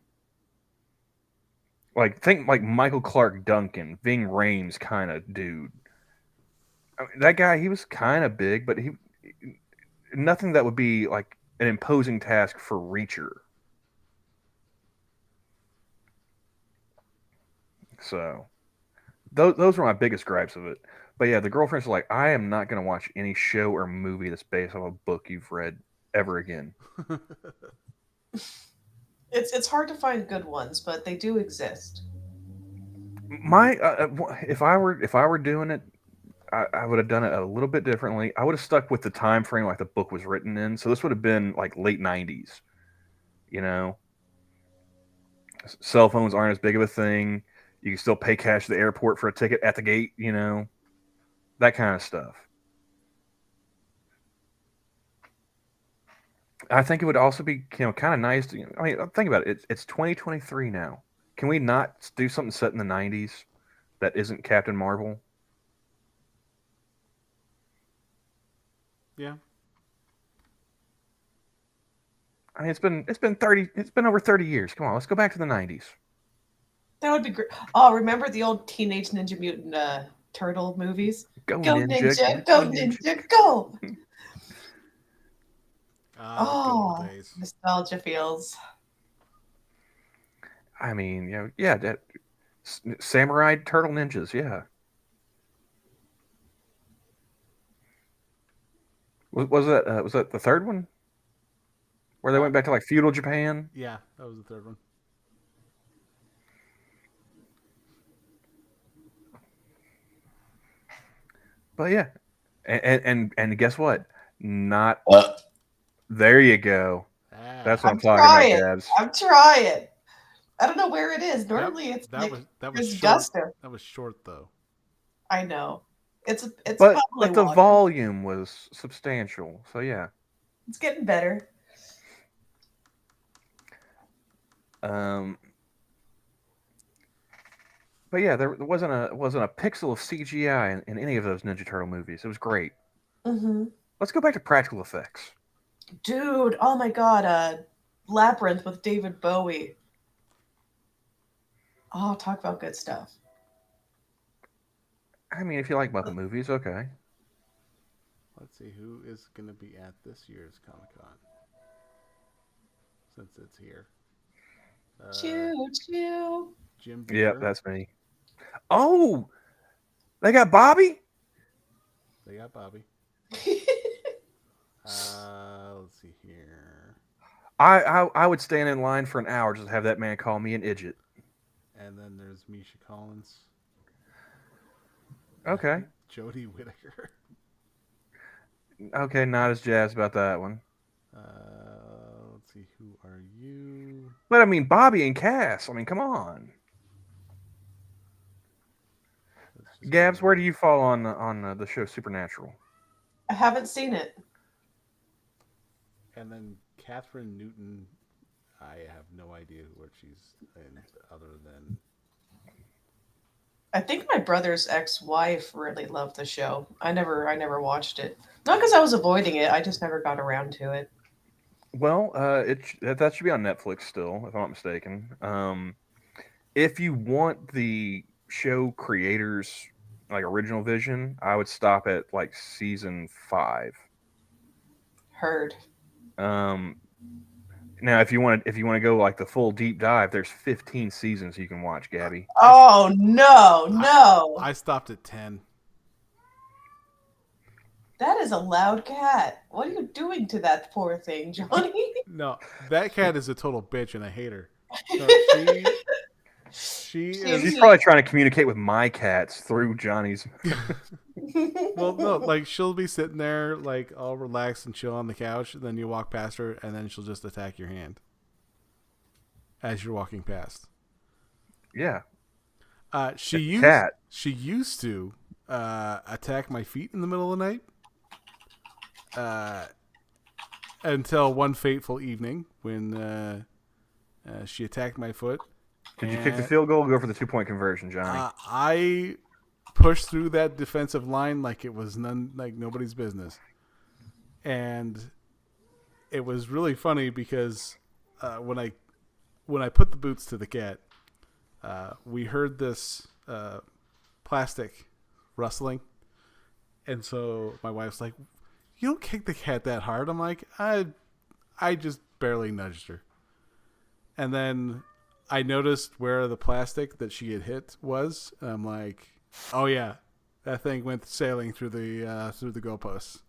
[SPEAKER 2] Like, think like Michael Clark Duncan, Ving Rhames kind of dude. I mean, that guy, he was kind of big, but he nothing that would be like an imposing task for Reacher. So, those were my biggest gripes of it. But yeah, the girlfriends are like, I am not going to watch any show or movie that's based on a book you've read ever again.
[SPEAKER 3] It's hard to find good ones, but they do exist.
[SPEAKER 2] If I were doing it, I would have done it a little bit differently. I would have stuck with the time frame like the book was written in. So this would have been like late 90s. You know, cell phones aren't as big of a thing. You can still pay cash at the airport for a ticket at the gate. You know, that kind of stuff. I think it would also be, kind of nice to, I mean, think about it. It's 2023 now. Can we not do something set in the 90s that isn't Captain Marvel?
[SPEAKER 1] Yeah.
[SPEAKER 2] I mean, it's been over 30 years. Come on, let's go back to the 90s.
[SPEAKER 3] That would be great. Oh, remember the old Teenage Ninja Mutant Turtle movies?
[SPEAKER 2] Go ninja,
[SPEAKER 3] go ninja, go!
[SPEAKER 1] Oh,
[SPEAKER 3] nostalgia feels.
[SPEAKER 2] I mean, that samurai turtle ninjas, yeah. Was that the third one? Where they went back to like feudal Japan?
[SPEAKER 1] Yeah, that was the third one.
[SPEAKER 2] But yeah, and guess what? Not there. You go. That's what I'm talking about, Gabs.
[SPEAKER 3] I'm trying. I don't know where it is. Normally,
[SPEAKER 1] that was
[SPEAKER 3] Guster.
[SPEAKER 1] That was short though.
[SPEAKER 3] I know. It's
[SPEAKER 2] but the volume was substantial. So yeah,
[SPEAKER 3] it's getting better.
[SPEAKER 2] Um, but yeah, there wasn't a pixel of CGI in any of those Ninja Turtle movies. It was great.
[SPEAKER 3] Hmm.
[SPEAKER 2] Let's go back to practical effects.
[SPEAKER 3] Dude, oh my god, Labyrinth with David Bowie. Oh, talk about good stuff.
[SPEAKER 2] I mean, if you like Muppet movies, okay.
[SPEAKER 1] Let's see who is going to be at this year's Comic Con since it's here.
[SPEAKER 3] Choo choo.
[SPEAKER 1] Jim
[SPEAKER 2] Yep,
[SPEAKER 1] Beaver.
[SPEAKER 2] that's me. Oh, they got Bobby.
[SPEAKER 1] They got Bobby. Let's see here.
[SPEAKER 2] I would stand in line for an hour just to have that man call me an idiot.
[SPEAKER 1] And then there's Misha Collins.
[SPEAKER 2] Okay.
[SPEAKER 1] Jodie Whittaker.
[SPEAKER 2] Okay, not as jazzed about that one.
[SPEAKER 1] Let's see, who are you?
[SPEAKER 2] But I mean, Bobby and Cass. I mean, come on. Gabs, where do you fall on the show Supernatural?
[SPEAKER 3] I haven't seen it.
[SPEAKER 1] And then Catherine Newton. I have no idea what she's in other than.
[SPEAKER 3] I think my brother's ex-wife really loved the show. I never watched it. Not because I was avoiding it. I just never got around to it.
[SPEAKER 2] Well, that should be on Netflix still, if I'm not mistaken. If you want the show creators like original vision, I would stop at like season 5.
[SPEAKER 3] Heard.
[SPEAKER 2] Now if you want to go like the full deep dive, there's 15 seasons you can watch, Gabby.
[SPEAKER 3] Oh no!
[SPEAKER 1] I stopped at 10.
[SPEAKER 3] That is a loud cat. What are you doing to that poor thing, Johnny?
[SPEAKER 1] No, that cat is a total bitch, and I hate her. No,
[SPEAKER 2] She's probably trying to communicate with my cats through Johnny's.
[SPEAKER 1] Well, no, like she'll be sitting there, like all relaxed and chill on the couch, and then you walk past her, and then she'll just attack your hand as you're walking past.
[SPEAKER 2] Yeah.
[SPEAKER 1] She used to attack my feet in the middle of the night. Until one fateful evening when she attacked my foot.
[SPEAKER 2] Did you kick the field goal or go for the 2-point conversion, Johnny?
[SPEAKER 1] I pushed through that defensive line like it was nobody's business. And it was really funny because when I put the boots to the cat, we heard this plastic rustling. And so my wife's like, "You don't kick the cat that hard." I'm like, I just barely nudged her. And then I noticed where the plastic that she had hit was. And I'm like, "Oh yeah, that thing went sailing through the goalposts."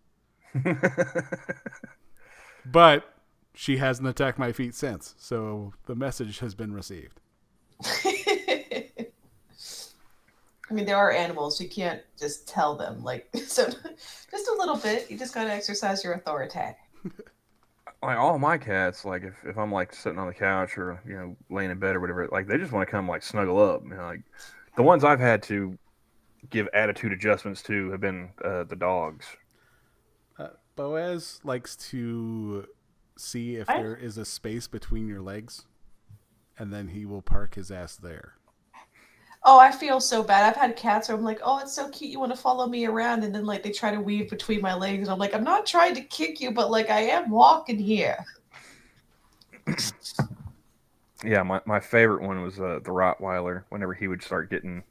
[SPEAKER 1] But she hasn't attacked my feet since, so the message has been received.
[SPEAKER 3] I mean, there are animals you can't just tell them, like, so just a little bit. You just gotta exercise your authority.
[SPEAKER 2] Like all my cats, like if I'm like sitting on the couch or laying in bed or whatever, like they just want to come like snuggle up. Like the ones I've had to give attitude adjustments to have been the dogs.
[SPEAKER 1] Boaz likes to see if there is a space between your legs, and then he will park his ass there.
[SPEAKER 3] Oh, I feel so bad. I've had cats where I'm like, "Oh, it's so cute. You want to follow me around?" And then like they try to weave between my legs, and I'm like, "I'm not trying to kick you, but like I am walking here."
[SPEAKER 2] Yeah, my favorite one was the Rottweiler. Whenever he would start getting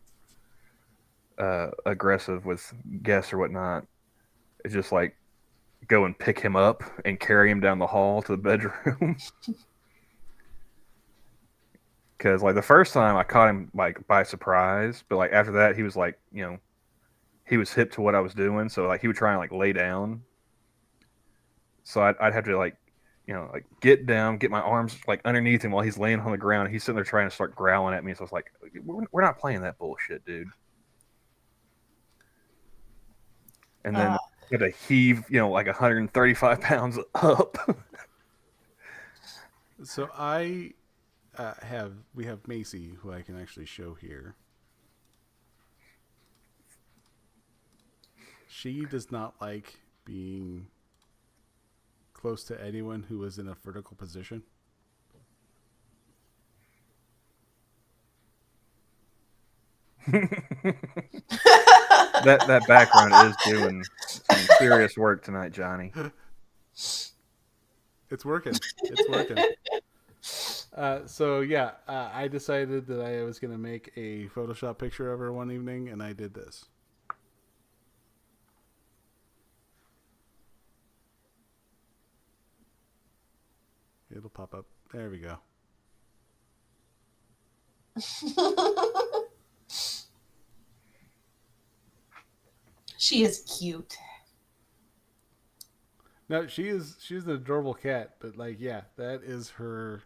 [SPEAKER 2] aggressive with guests or whatnot, it's just like go and pick him up and carry him down the hall to the bedroom. Because like the first time I caught him like by surprise, but like after that he was like he was hip to what I was doing, so like he would try and like lay down. So I'd have to like like get down, get my arms like underneath him while he's laying on the ground. He's sitting there trying to start growling at me. So I was like, we're not playing that bullshit, dude. And then I had to heave like 135 pounds up.
[SPEAKER 1] So we have Macy, who I can actually show here. She does not like being close to anyone who is in a vertical position.
[SPEAKER 2] That background is doing some serious work tonight, Johnny.
[SPEAKER 1] It's working. It's working. So yeah, I decided that I was going to make a Photoshop picture of her one evening, and I did this. It'll pop up. There we go.
[SPEAKER 3] She is cute.
[SPEAKER 1] No, she's an adorable cat, but like, yeah, that is her.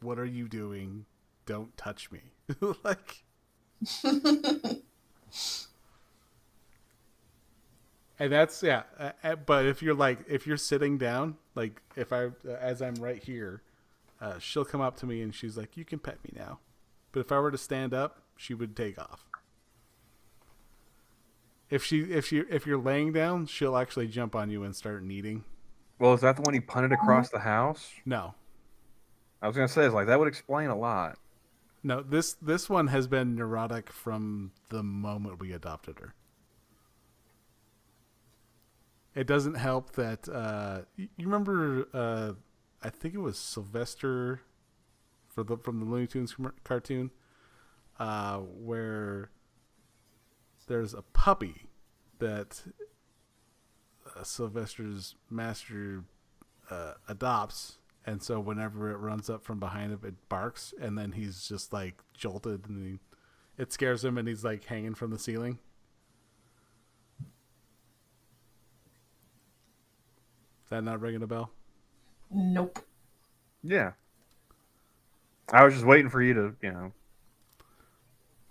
[SPEAKER 1] What are you doing? Don't touch me. Like, and that's yeah. But if you're sitting down, like as I'm right here, she'll come up to me and she's like, "You can pet me now." But if I were to stand up, she would take off. If you're laying down, she'll actually jump on you and start kneading.
[SPEAKER 2] Well, is that the one you punted across the house?
[SPEAKER 1] No.
[SPEAKER 2] I was gonna say, it's like that would explain a lot.
[SPEAKER 1] No, this one has been neurotic from the moment we adopted her. It doesn't help that you remember I think it was Sylvester from the Looney Tunes cartoon where there's a puppy that Sylvester's master adopts, and so whenever it runs up from behind him, it barks, and then he's just like jolted, and it scares him, and he's like hanging from the ceiling. Is that not ringing a bell?
[SPEAKER 3] Nope.
[SPEAKER 2] Yeah. I was just waiting for you to, you know.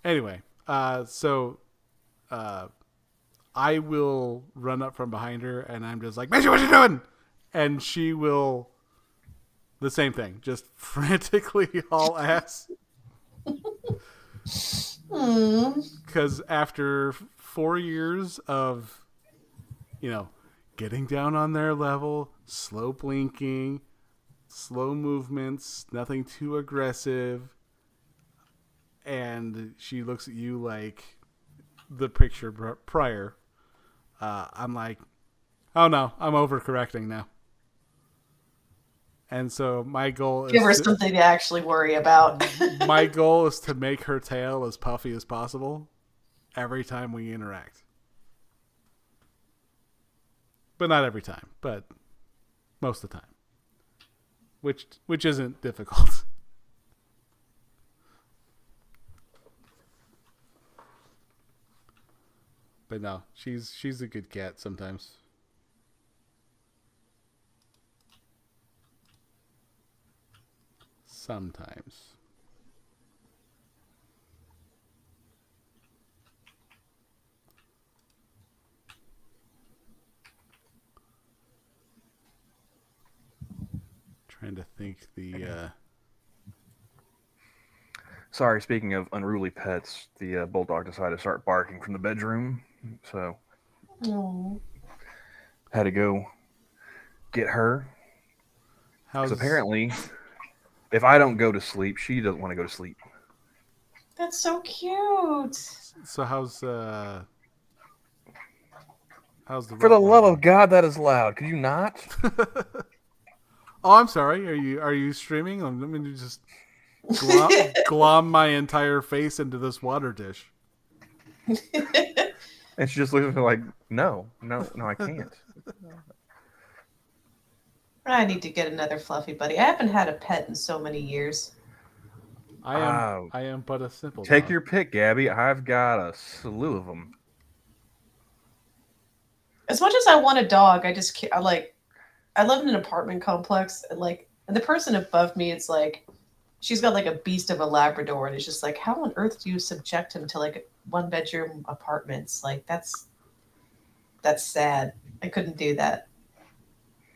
[SPEAKER 1] Anyway, so I will run up from behind her, and I'm just like, "Missy, what you doing?" And she will the same thing, just frantically haul ass. Because after 4 years of, getting down on their level, slow blinking, slow movements, nothing too aggressive, and she looks at you like the picture prior, I'm like, oh no, I'm overcorrecting now. And so my goal is
[SPEAKER 3] give her something to actually worry about.
[SPEAKER 1] My goal is to make her tail as puffy as possible every time we interact. But not every time, but most of the time. Which isn't difficult. But no, she's a good cat sometimes. Sometimes. Trying to think
[SPEAKER 2] Sorry, speaking of unruly pets, the bulldog decided to start barking from the bedroom, so had to go get her. Because apparently, if I don't go to sleep, she doesn't want to go to sleep.
[SPEAKER 3] That's so cute.
[SPEAKER 1] So how's the
[SPEAKER 2] For the love of God, that is loud. Could you not?
[SPEAKER 1] Oh, I'm sorry. Are you streaming? Let me just glom my entire face into this water dish.
[SPEAKER 2] And she just looks at me like, no, I can't.
[SPEAKER 3] I need to get another fluffy buddy. I haven't had a pet in so many years.
[SPEAKER 1] I am but a simple
[SPEAKER 2] Take
[SPEAKER 1] dog.
[SPEAKER 2] your pick, Gabby. I've got a slew of them.
[SPEAKER 3] As much as I want a dog, I just can't. I live in an apartment complex, and the person above me, it's like she's got like a beast of a Labrador, and it's just like, how on earth do you subject him to like 1-bedroom apartments? Like that's sad. I couldn't do that.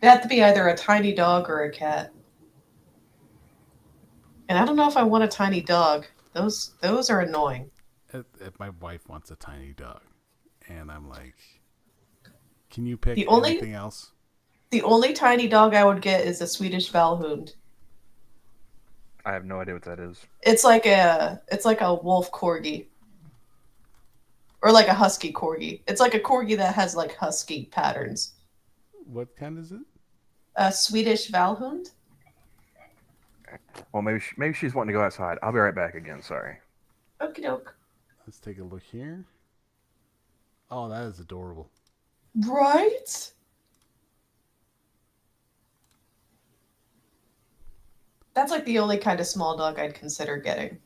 [SPEAKER 3] It had to be either a tiny dog or a cat. And I don't know if I want a tiny dog. Those are annoying.
[SPEAKER 1] If my wife wants a tiny dog, and I'm like, can you pick anything else?
[SPEAKER 3] The only tiny dog I would get is a Swedish Valhund.
[SPEAKER 2] I have no idea what that is.
[SPEAKER 3] It's like a wolf corgi. Or like a husky corgi. It's like a corgi that has like husky patterns.
[SPEAKER 1] What kind is it?
[SPEAKER 3] A Swedish Valhund?
[SPEAKER 2] Well, maybe she's wanting to go outside. I'll be right back again. Sorry.
[SPEAKER 3] Okie doke.
[SPEAKER 1] Let's take a look here. Oh, that is adorable.
[SPEAKER 3] Right? That's like the only kind of small dog I'd consider getting.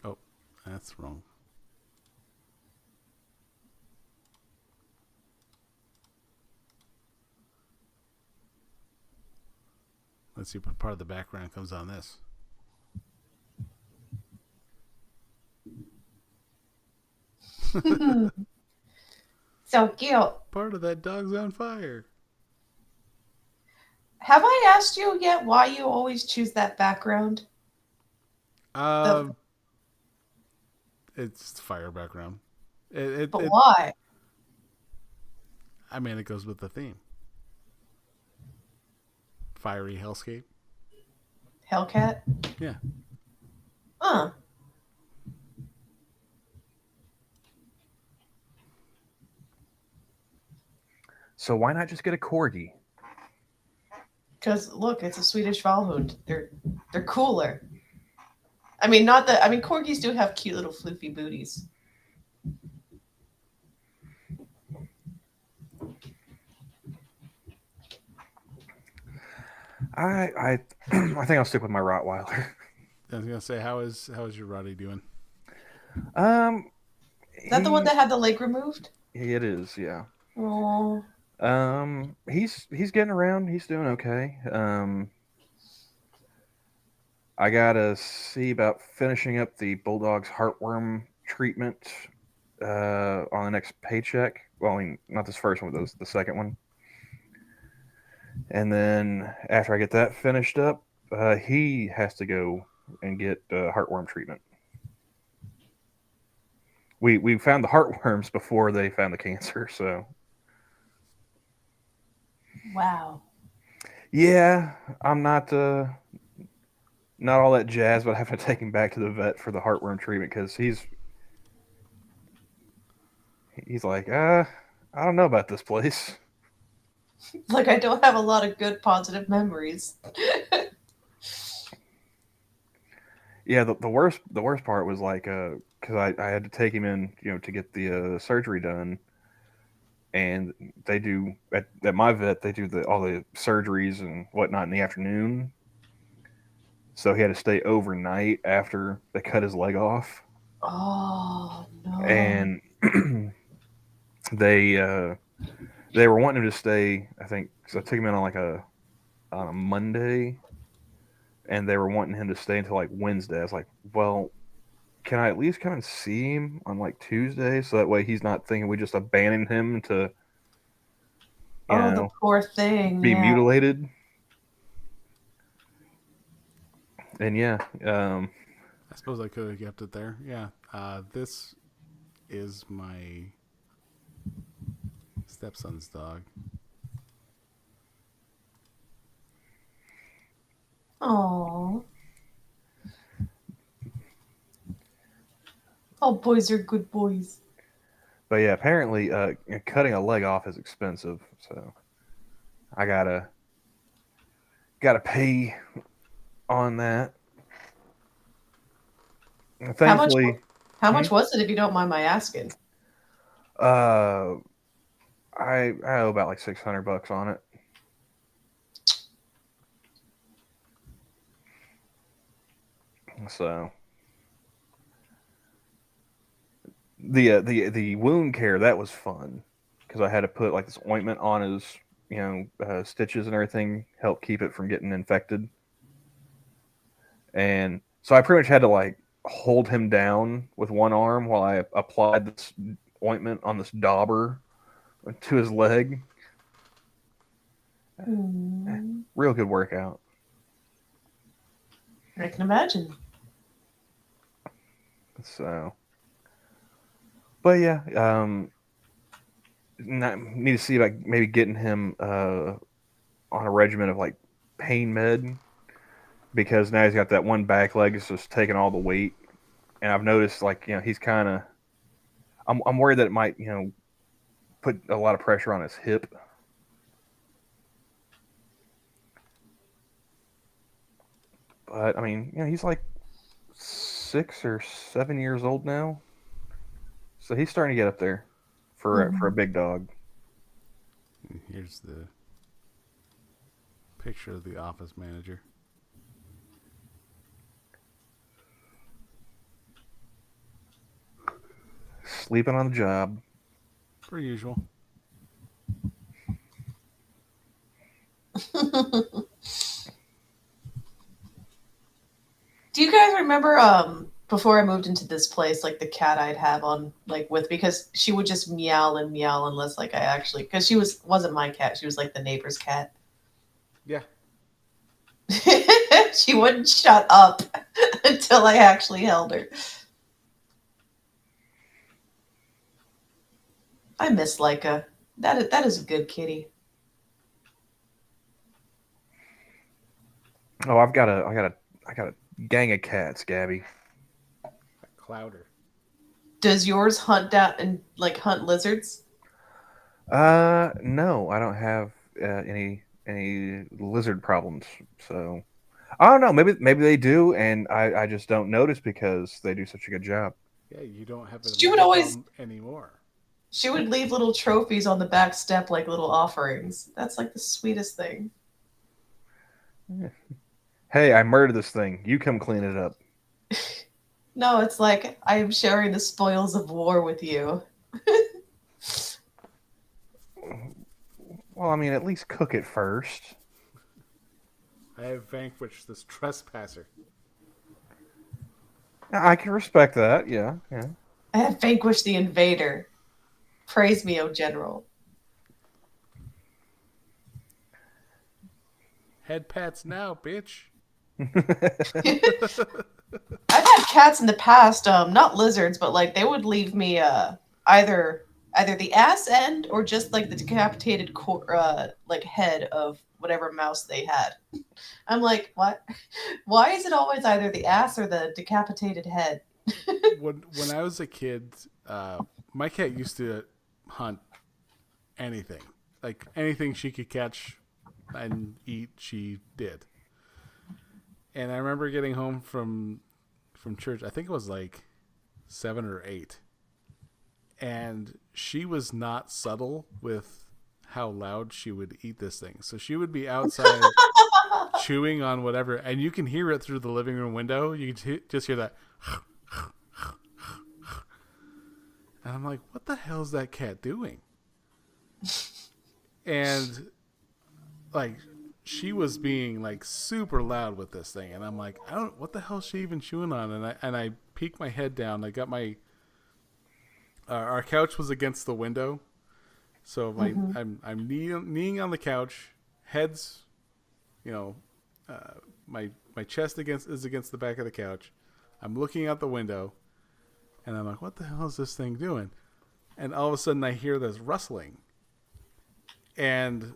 [SPEAKER 1] Oh, that's wrong. Let's see what part of the background comes on this.
[SPEAKER 3] So cute.
[SPEAKER 1] Part of that dog's on fire.
[SPEAKER 3] Have I asked you yet why you always choose that background?
[SPEAKER 1] It's fire background.
[SPEAKER 3] But why?
[SPEAKER 1] I mean, it goes with the theme. Fiery hellscape.
[SPEAKER 3] Hellcat?
[SPEAKER 1] Yeah.
[SPEAKER 3] Huh.
[SPEAKER 2] So why not just get a corgi?
[SPEAKER 3] Because look, it's a Swedish Valhund. They're cooler. I mean, not that. I mean, corgis do have cute little floofy booties.
[SPEAKER 2] I think I'll stick with my Rottweiler.
[SPEAKER 1] I was gonna say, how is your Roddy doing?
[SPEAKER 3] Is that the one that had the leg removed?
[SPEAKER 2] It is, yeah.
[SPEAKER 3] Oh.
[SPEAKER 2] He's getting around. He's doing okay. I gotta see about finishing up the Bulldog's heartworm treatment on the next paycheck. Well, I mean, not this first one, but the second one. And then after I get that finished up, he has to go and get heartworm treatment. We found the heartworms before they found the cancer, so.
[SPEAKER 3] Wow.
[SPEAKER 2] Yeah, I'm not all that jazzed, but I have to take him back to the vet for the heartworm treatment because he's like, I don't know about this place.
[SPEAKER 3] Like, I don't have a lot of good positive memories.
[SPEAKER 2] Yeah, the worst part was like, because I had to take him in, to get the surgery done, and they do at my vet they do all the surgeries and whatnot in the afternoon. So he had to stay overnight after they cut his leg off.
[SPEAKER 3] Oh no!
[SPEAKER 2] And they were wanting him to stay. I think so. I took him in on a Monday, and they were wanting him to stay until like Wednesday. I was like, well, can I at least come and see him on like Tuesday, so that way he's not thinking we just abandoned him to,
[SPEAKER 3] the poor thing,
[SPEAKER 2] be mutilated. And yeah,
[SPEAKER 1] I suppose I could have kept it there. Yeah, this is my stepson's dog.
[SPEAKER 3] Oh. All boys are good boys.
[SPEAKER 2] But yeah, apparently, cutting a leg off is expensive, so I gotta pay on that. And thankfully,
[SPEAKER 3] how much was it, if you don't mind my asking?
[SPEAKER 2] I owe about like $600 on it. So the wound care, that was fun because I had to put like this ointment on his stitches and everything, help keep it from getting infected. And so I pretty much had to like hold him down with one arm while I applied this ointment on this dauber to his leg. Real good workout.
[SPEAKER 3] I can imagine.
[SPEAKER 2] So, but yeah, need to see about maybe getting him on a regimen of like pain med, because now he's got that one back leg that's just taking all the weight. And I've noticed, like, he's kind of. I'm worried that it might, put a lot of pressure on his hip. But I mean, he's like 6 or 7 years old now, so he's starting to get up there for a big dog.
[SPEAKER 1] Here's the picture of the office manager.
[SPEAKER 2] Sleeping on the job.
[SPEAKER 1] Per usual.
[SPEAKER 3] Do you guys remember before I moved into this place, like the cat I'd have on because she would just meow and meow unless like I actually, because she wasn't my cat, she was like the neighbor's cat.
[SPEAKER 1] Yeah.
[SPEAKER 3] She wouldn't shut up until I actually held her. I miss Leica. That is a good kitty.
[SPEAKER 2] Oh, I got a gang of cats, Gabby.
[SPEAKER 1] A clouder.
[SPEAKER 3] Does yours hunt down and like hunt lizards?
[SPEAKER 2] No, I don't have any lizard problems. So I don't know. Maybe they do, and I just don't notice because they do such a good job.
[SPEAKER 1] Yeah, you don't have
[SPEAKER 3] She would always
[SPEAKER 1] problem anymore.
[SPEAKER 3] She would leave little trophies on the back step like little offerings. That's like the sweetest thing.
[SPEAKER 2] Hey, I murdered this thing. You come clean it up.
[SPEAKER 3] No, it's like I am sharing the spoils of war with you.
[SPEAKER 2] Well, I mean, at least cook it first.
[SPEAKER 1] I have vanquished this trespasser.
[SPEAKER 2] I can respect that. Yeah.
[SPEAKER 3] I have vanquished the invader. Praise me, O general.
[SPEAKER 1] Head pats now, bitch.
[SPEAKER 3] I've had cats in the past, not lizards, but like they would leave me either the ass end or just like the decapitated like head of whatever mouse they had. I'm like, what? Why is it always either the ass or the decapitated head?
[SPEAKER 1] when I was a kid, my cat used to hunt anything. Like anything she could catch and eat, she did. And I remember getting home from church. I think it was like 7 or 8. And she was not subtle with how loud she would eat this thing. So she would be outside chewing on whatever, and you can hear it through the living room window. You can just hear that. And I'm like, what the hell is that cat doing? And like, she was being like super loud with this thing, and I'm like, what the hell is she even chewing on? And I peeked my head down. I got my our couch was against the window, so I'm kneeing on the couch, heads, my chest is against the back of the couch. I'm looking out the window, and I'm like, what the hell is this thing doing? And all of a sudden, I hear this rustling, and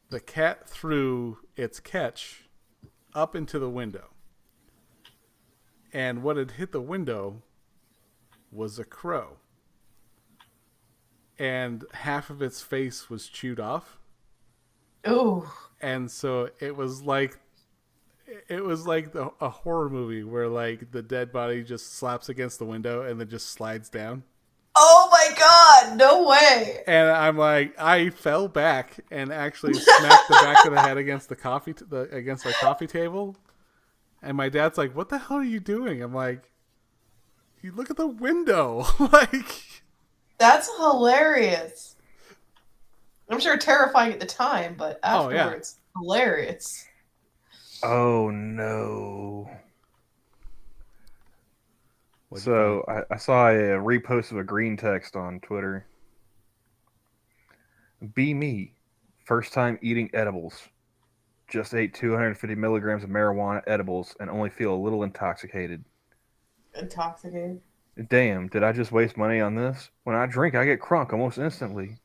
[SPEAKER 1] the cat threw its catch up into the window. And what had hit the window was a crow. And half of its face was chewed off.
[SPEAKER 3] Ooh.
[SPEAKER 1] And so it was like a horror movie where like the dead body just slaps against the window and then just slides down.
[SPEAKER 3] Oh my god, no way.
[SPEAKER 1] And I'm like, I fell back and actually smacked the back of the head against against our coffee table. And my dad's like, what the hell are you doing? I'm like, you look at the window. Like,
[SPEAKER 3] that's hilarious. I'm sure terrifying at the time, but afterwards, hilarious.
[SPEAKER 2] Oh no. So I saw a repost of a green text on Twitter. Be me. First time eating edibles. Just ate 250 milligrams of marijuana edibles and only feel a little intoxicated.
[SPEAKER 3] Intoxicated?
[SPEAKER 2] Damn, did I just waste money on this? When I drink, I get crunk almost instantly.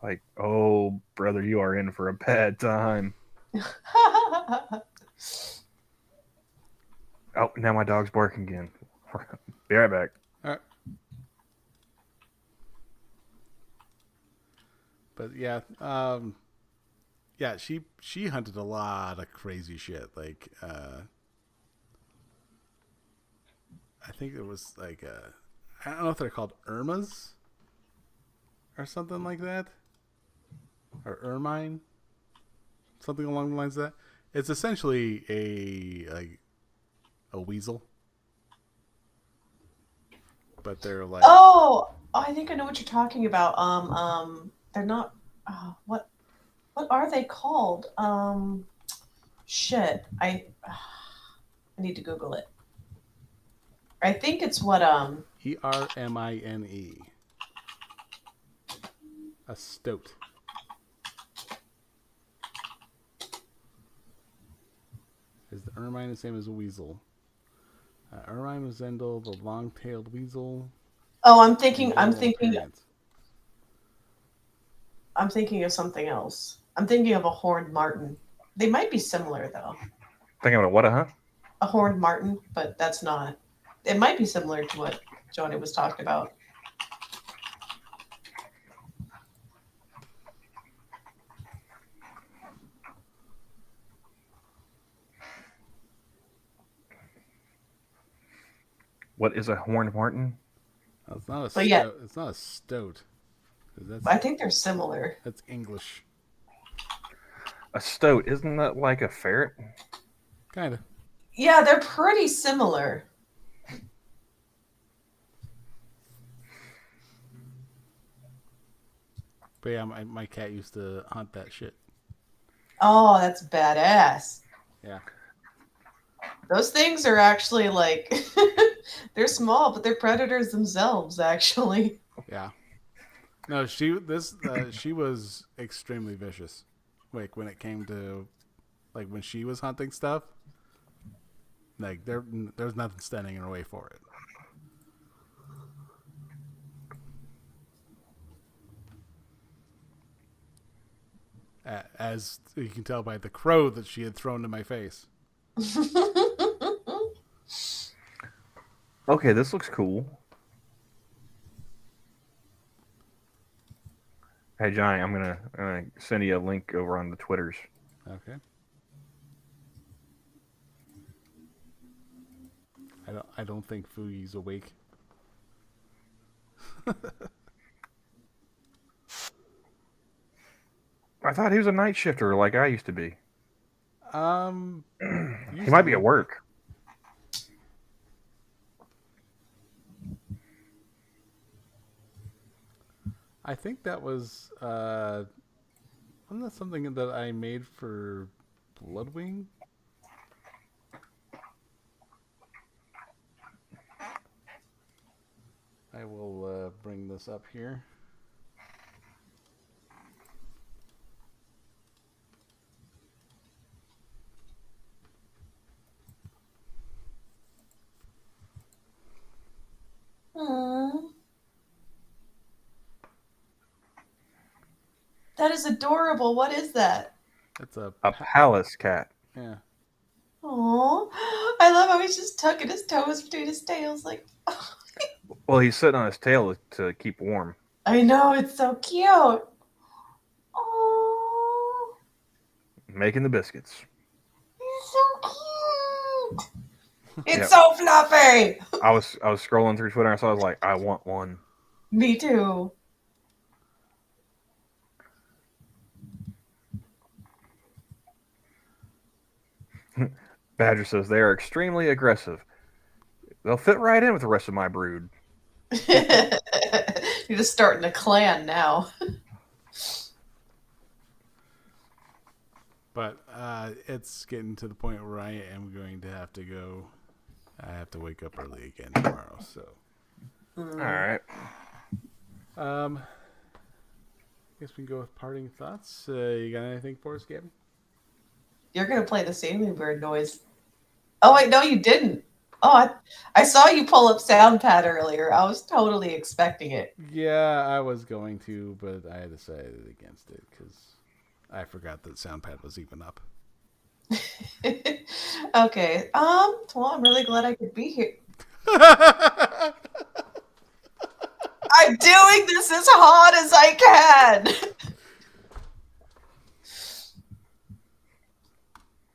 [SPEAKER 2] Like, oh, brother, you are in for a bad time. Oh, now my dog's barking again. Be right back.
[SPEAKER 1] All right. But yeah, yeah, she hunted a lot of crazy shit. Like, I think it was like I don't know if they're called Irmas or something like that, or ermine, something along the lines of that. It's essentially a weasel, but they're like
[SPEAKER 3] Oh, I think I know what you're talking about. They're not. What are they called? Shit. I need to Google it. I think it's what
[SPEAKER 1] Ermine, a stoat. Is the ermine the same as a weasel? Ermine resemble the long-tailed weasel.
[SPEAKER 3] Oh,
[SPEAKER 1] in general appearance.
[SPEAKER 3] I'm thinking of something else. I'm thinking of a horned marten. They might be similar though.
[SPEAKER 2] Thinking about what, huh?
[SPEAKER 3] A horned marten, but that's not. It might be similar to what Johnny was talking about.
[SPEAKER 2] What is a horned marten?
[SPEAKER 1] Oh, it's not a
[SPEAKER 3] But
[SPEAKER 1] stoat.
[SPEAKER 3] yeah.
[SPEAKER 1] It's not a stoat.
[SPEAKER 3] I think they're similar.
[SPEAKER 1] That's English.
[SPEAKER 2] A stoat, isn't that like a ferret?
[SPEAKER 1] Kind of.
[SPEAKER 3] Yeah, they're pretty similar.
[SPEAKER 1] But yeah, my cat used to hunt that shit.
[SPEAKER 3] Oh, that's badass.
[SPEAKER 1] Yeah.
[SPEAKER 3] Those things are actually like they're small, but they're predators themselves, actually.
[SPEAKER 1] Yeah. No, she was extremely vicious. Like when it came to like when she was hunting stuff, like there's nothing standing in her way for it. As you can tell by the crow that she had thrown to my face.
[SPEAKER 2] Okay, this looks cool. Hey Johnny, I'm gonna send you a link over on the Twitters.
[SPEAKER 1] Okay. I don't think Fuyi's awake.
[SPEAKER 2] I thought he was a night shifter like I used to be. He might be at work.
[SPEAKER 1] I think that was wasn't that something that I made for Bloodwing? I will bring this up here.
[SPEAKER 3] That is adorable. What is that?
[SPEAKER 1] It's a
[SPEAKER 2] palace cat.
[SPEAKER 1] Yeah.
[SPEAKER 3] Oh, I love how he's just tucking his toes between his tails, like.
[SPEAKER 2] Well, he's sitting on his tail to keep warm.
[SPEAKER 3] I know, it's so cute. Oh,
[SPEAKER 2] Making the biscuits.
[SPEAKER 3] he's so cute. It's so fluffy.
[SPEAKER 2] I was scrolling through Twitter and so I was like, I want one.
[SPEAKER 3] Me too.
[SPEAKER 2] Badger says they are extremely aggressive. They'll fit right in with the rest of my brood.
[SPEAKER 3] You're just starting a clan now.
[SPEAKER 1] But it's getting to the point where I am going to have to go. I have to wake up early again tomorrow, so.
[SPEAKER 2] All right.
[SPEAKER 1] I guess we can go with parting thoughts. You got anything for us, Gabby?
[SPEAKER 3] You're gonna play the sailing bird noise. Oh wait, no, you didn't. Oh, I saw you pull up SoundPad earlier. I was totally expecting it.
[SPEAKER 1] Yeah, I was going to, but I decided against it because I forgot that SoundPad was even up.
[SPEAKER 3] Okay. Well, I'm really glad I could be here. I'm doing this as hard as I can.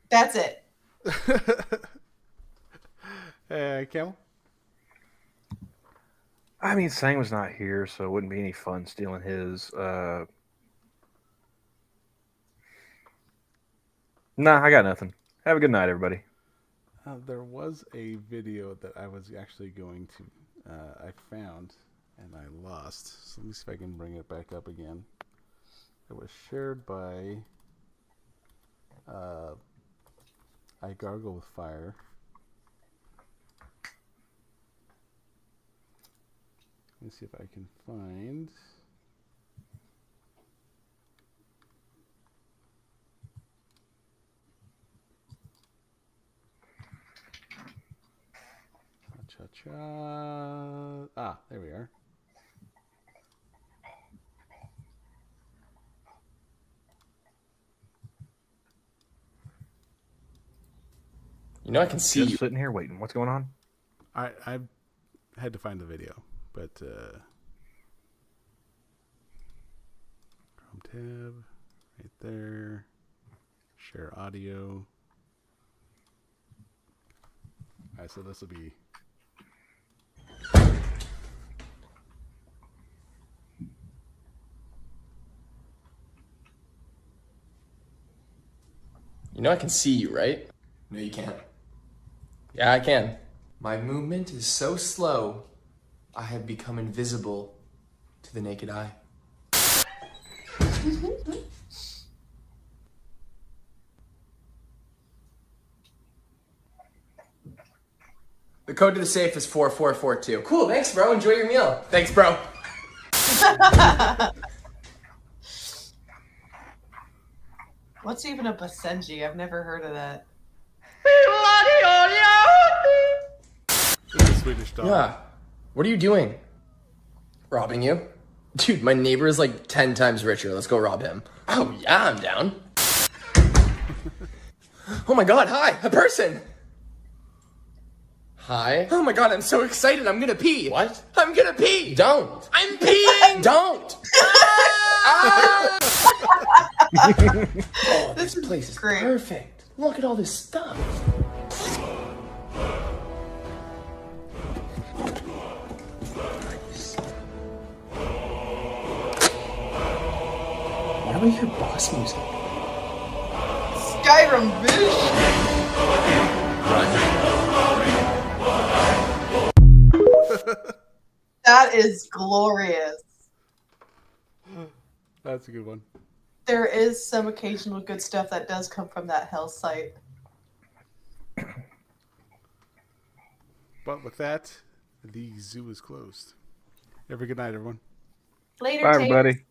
[SPEAKER 3] That's it.
[SPEAKER 1] Camel?
[SPEAKER 2] I mean, Sang was not here, so it wouldn't be any fun stealing his. Nah, I got nothing. Have a good night, everybody.
[SPEAKER 1] There was a video that I was actually going to, I found and I lost. So let me see if I can bring it back up again. It was shared by I Gargle with Fire. Let me see if I can find. Cha-cha. Ah, there we are.
[SPEAKER 4] You know I can see
[SPEAKER 2] Just
[SPEAKER 4] you.
[SPEAKER 2] sitting here waiting. What's going on?
[SPEAKER 1] I had to find the video, but Chrome tab right there. Share audio. All right, so this will be.
[SPEAKER 4] You know I can see you, right?
[SPEAKER 5] No, you can't.
[SPEAKER 4] Yeah, I can.
[SPEAKER 5] My movement is so slow, I have become invisible to the naked eye. The code to the safe is 4442. Cool, thanks, bro. Enjoy your meal. Thanks, bro.
[SPEAKER 3] What's even a Basenji? I've never heard of that.
[SPEAKER 1] It's a Swedish dog.
[SPEAKER 4] Yeah. What are you doing? Robbing you? Dude, my neighbor is like 10 times richer. Let's go rob him. Oh, yeah, I'm down. Oh my god, hi, a person! Hi? Oh my god, I'm so excited, I'm gonna pee. What? I'm gonna pee! Don't! I'm peeing! Don't! Ah! Oh, this place is
[SPEAKER 3] great.
[SPEAKER 4] perfect. Look at all this stuff. Nice. Why do we hear boss music?
[SPEAKER 3] Skyrim, bitch! That is glorious.
[SPEAKER 1] That's a good one.
[SPEAKER 3] There is some occasional good stuff that does come from that hell site.
[SPEAKER 1] But with that, the zoo is closed. Have a good night, everyone.
[SPEAKER 3] Later,
[SPEAKER 2] Bye,
[SPEAKER 3] Tate.
[SPEAKER 2] everybody.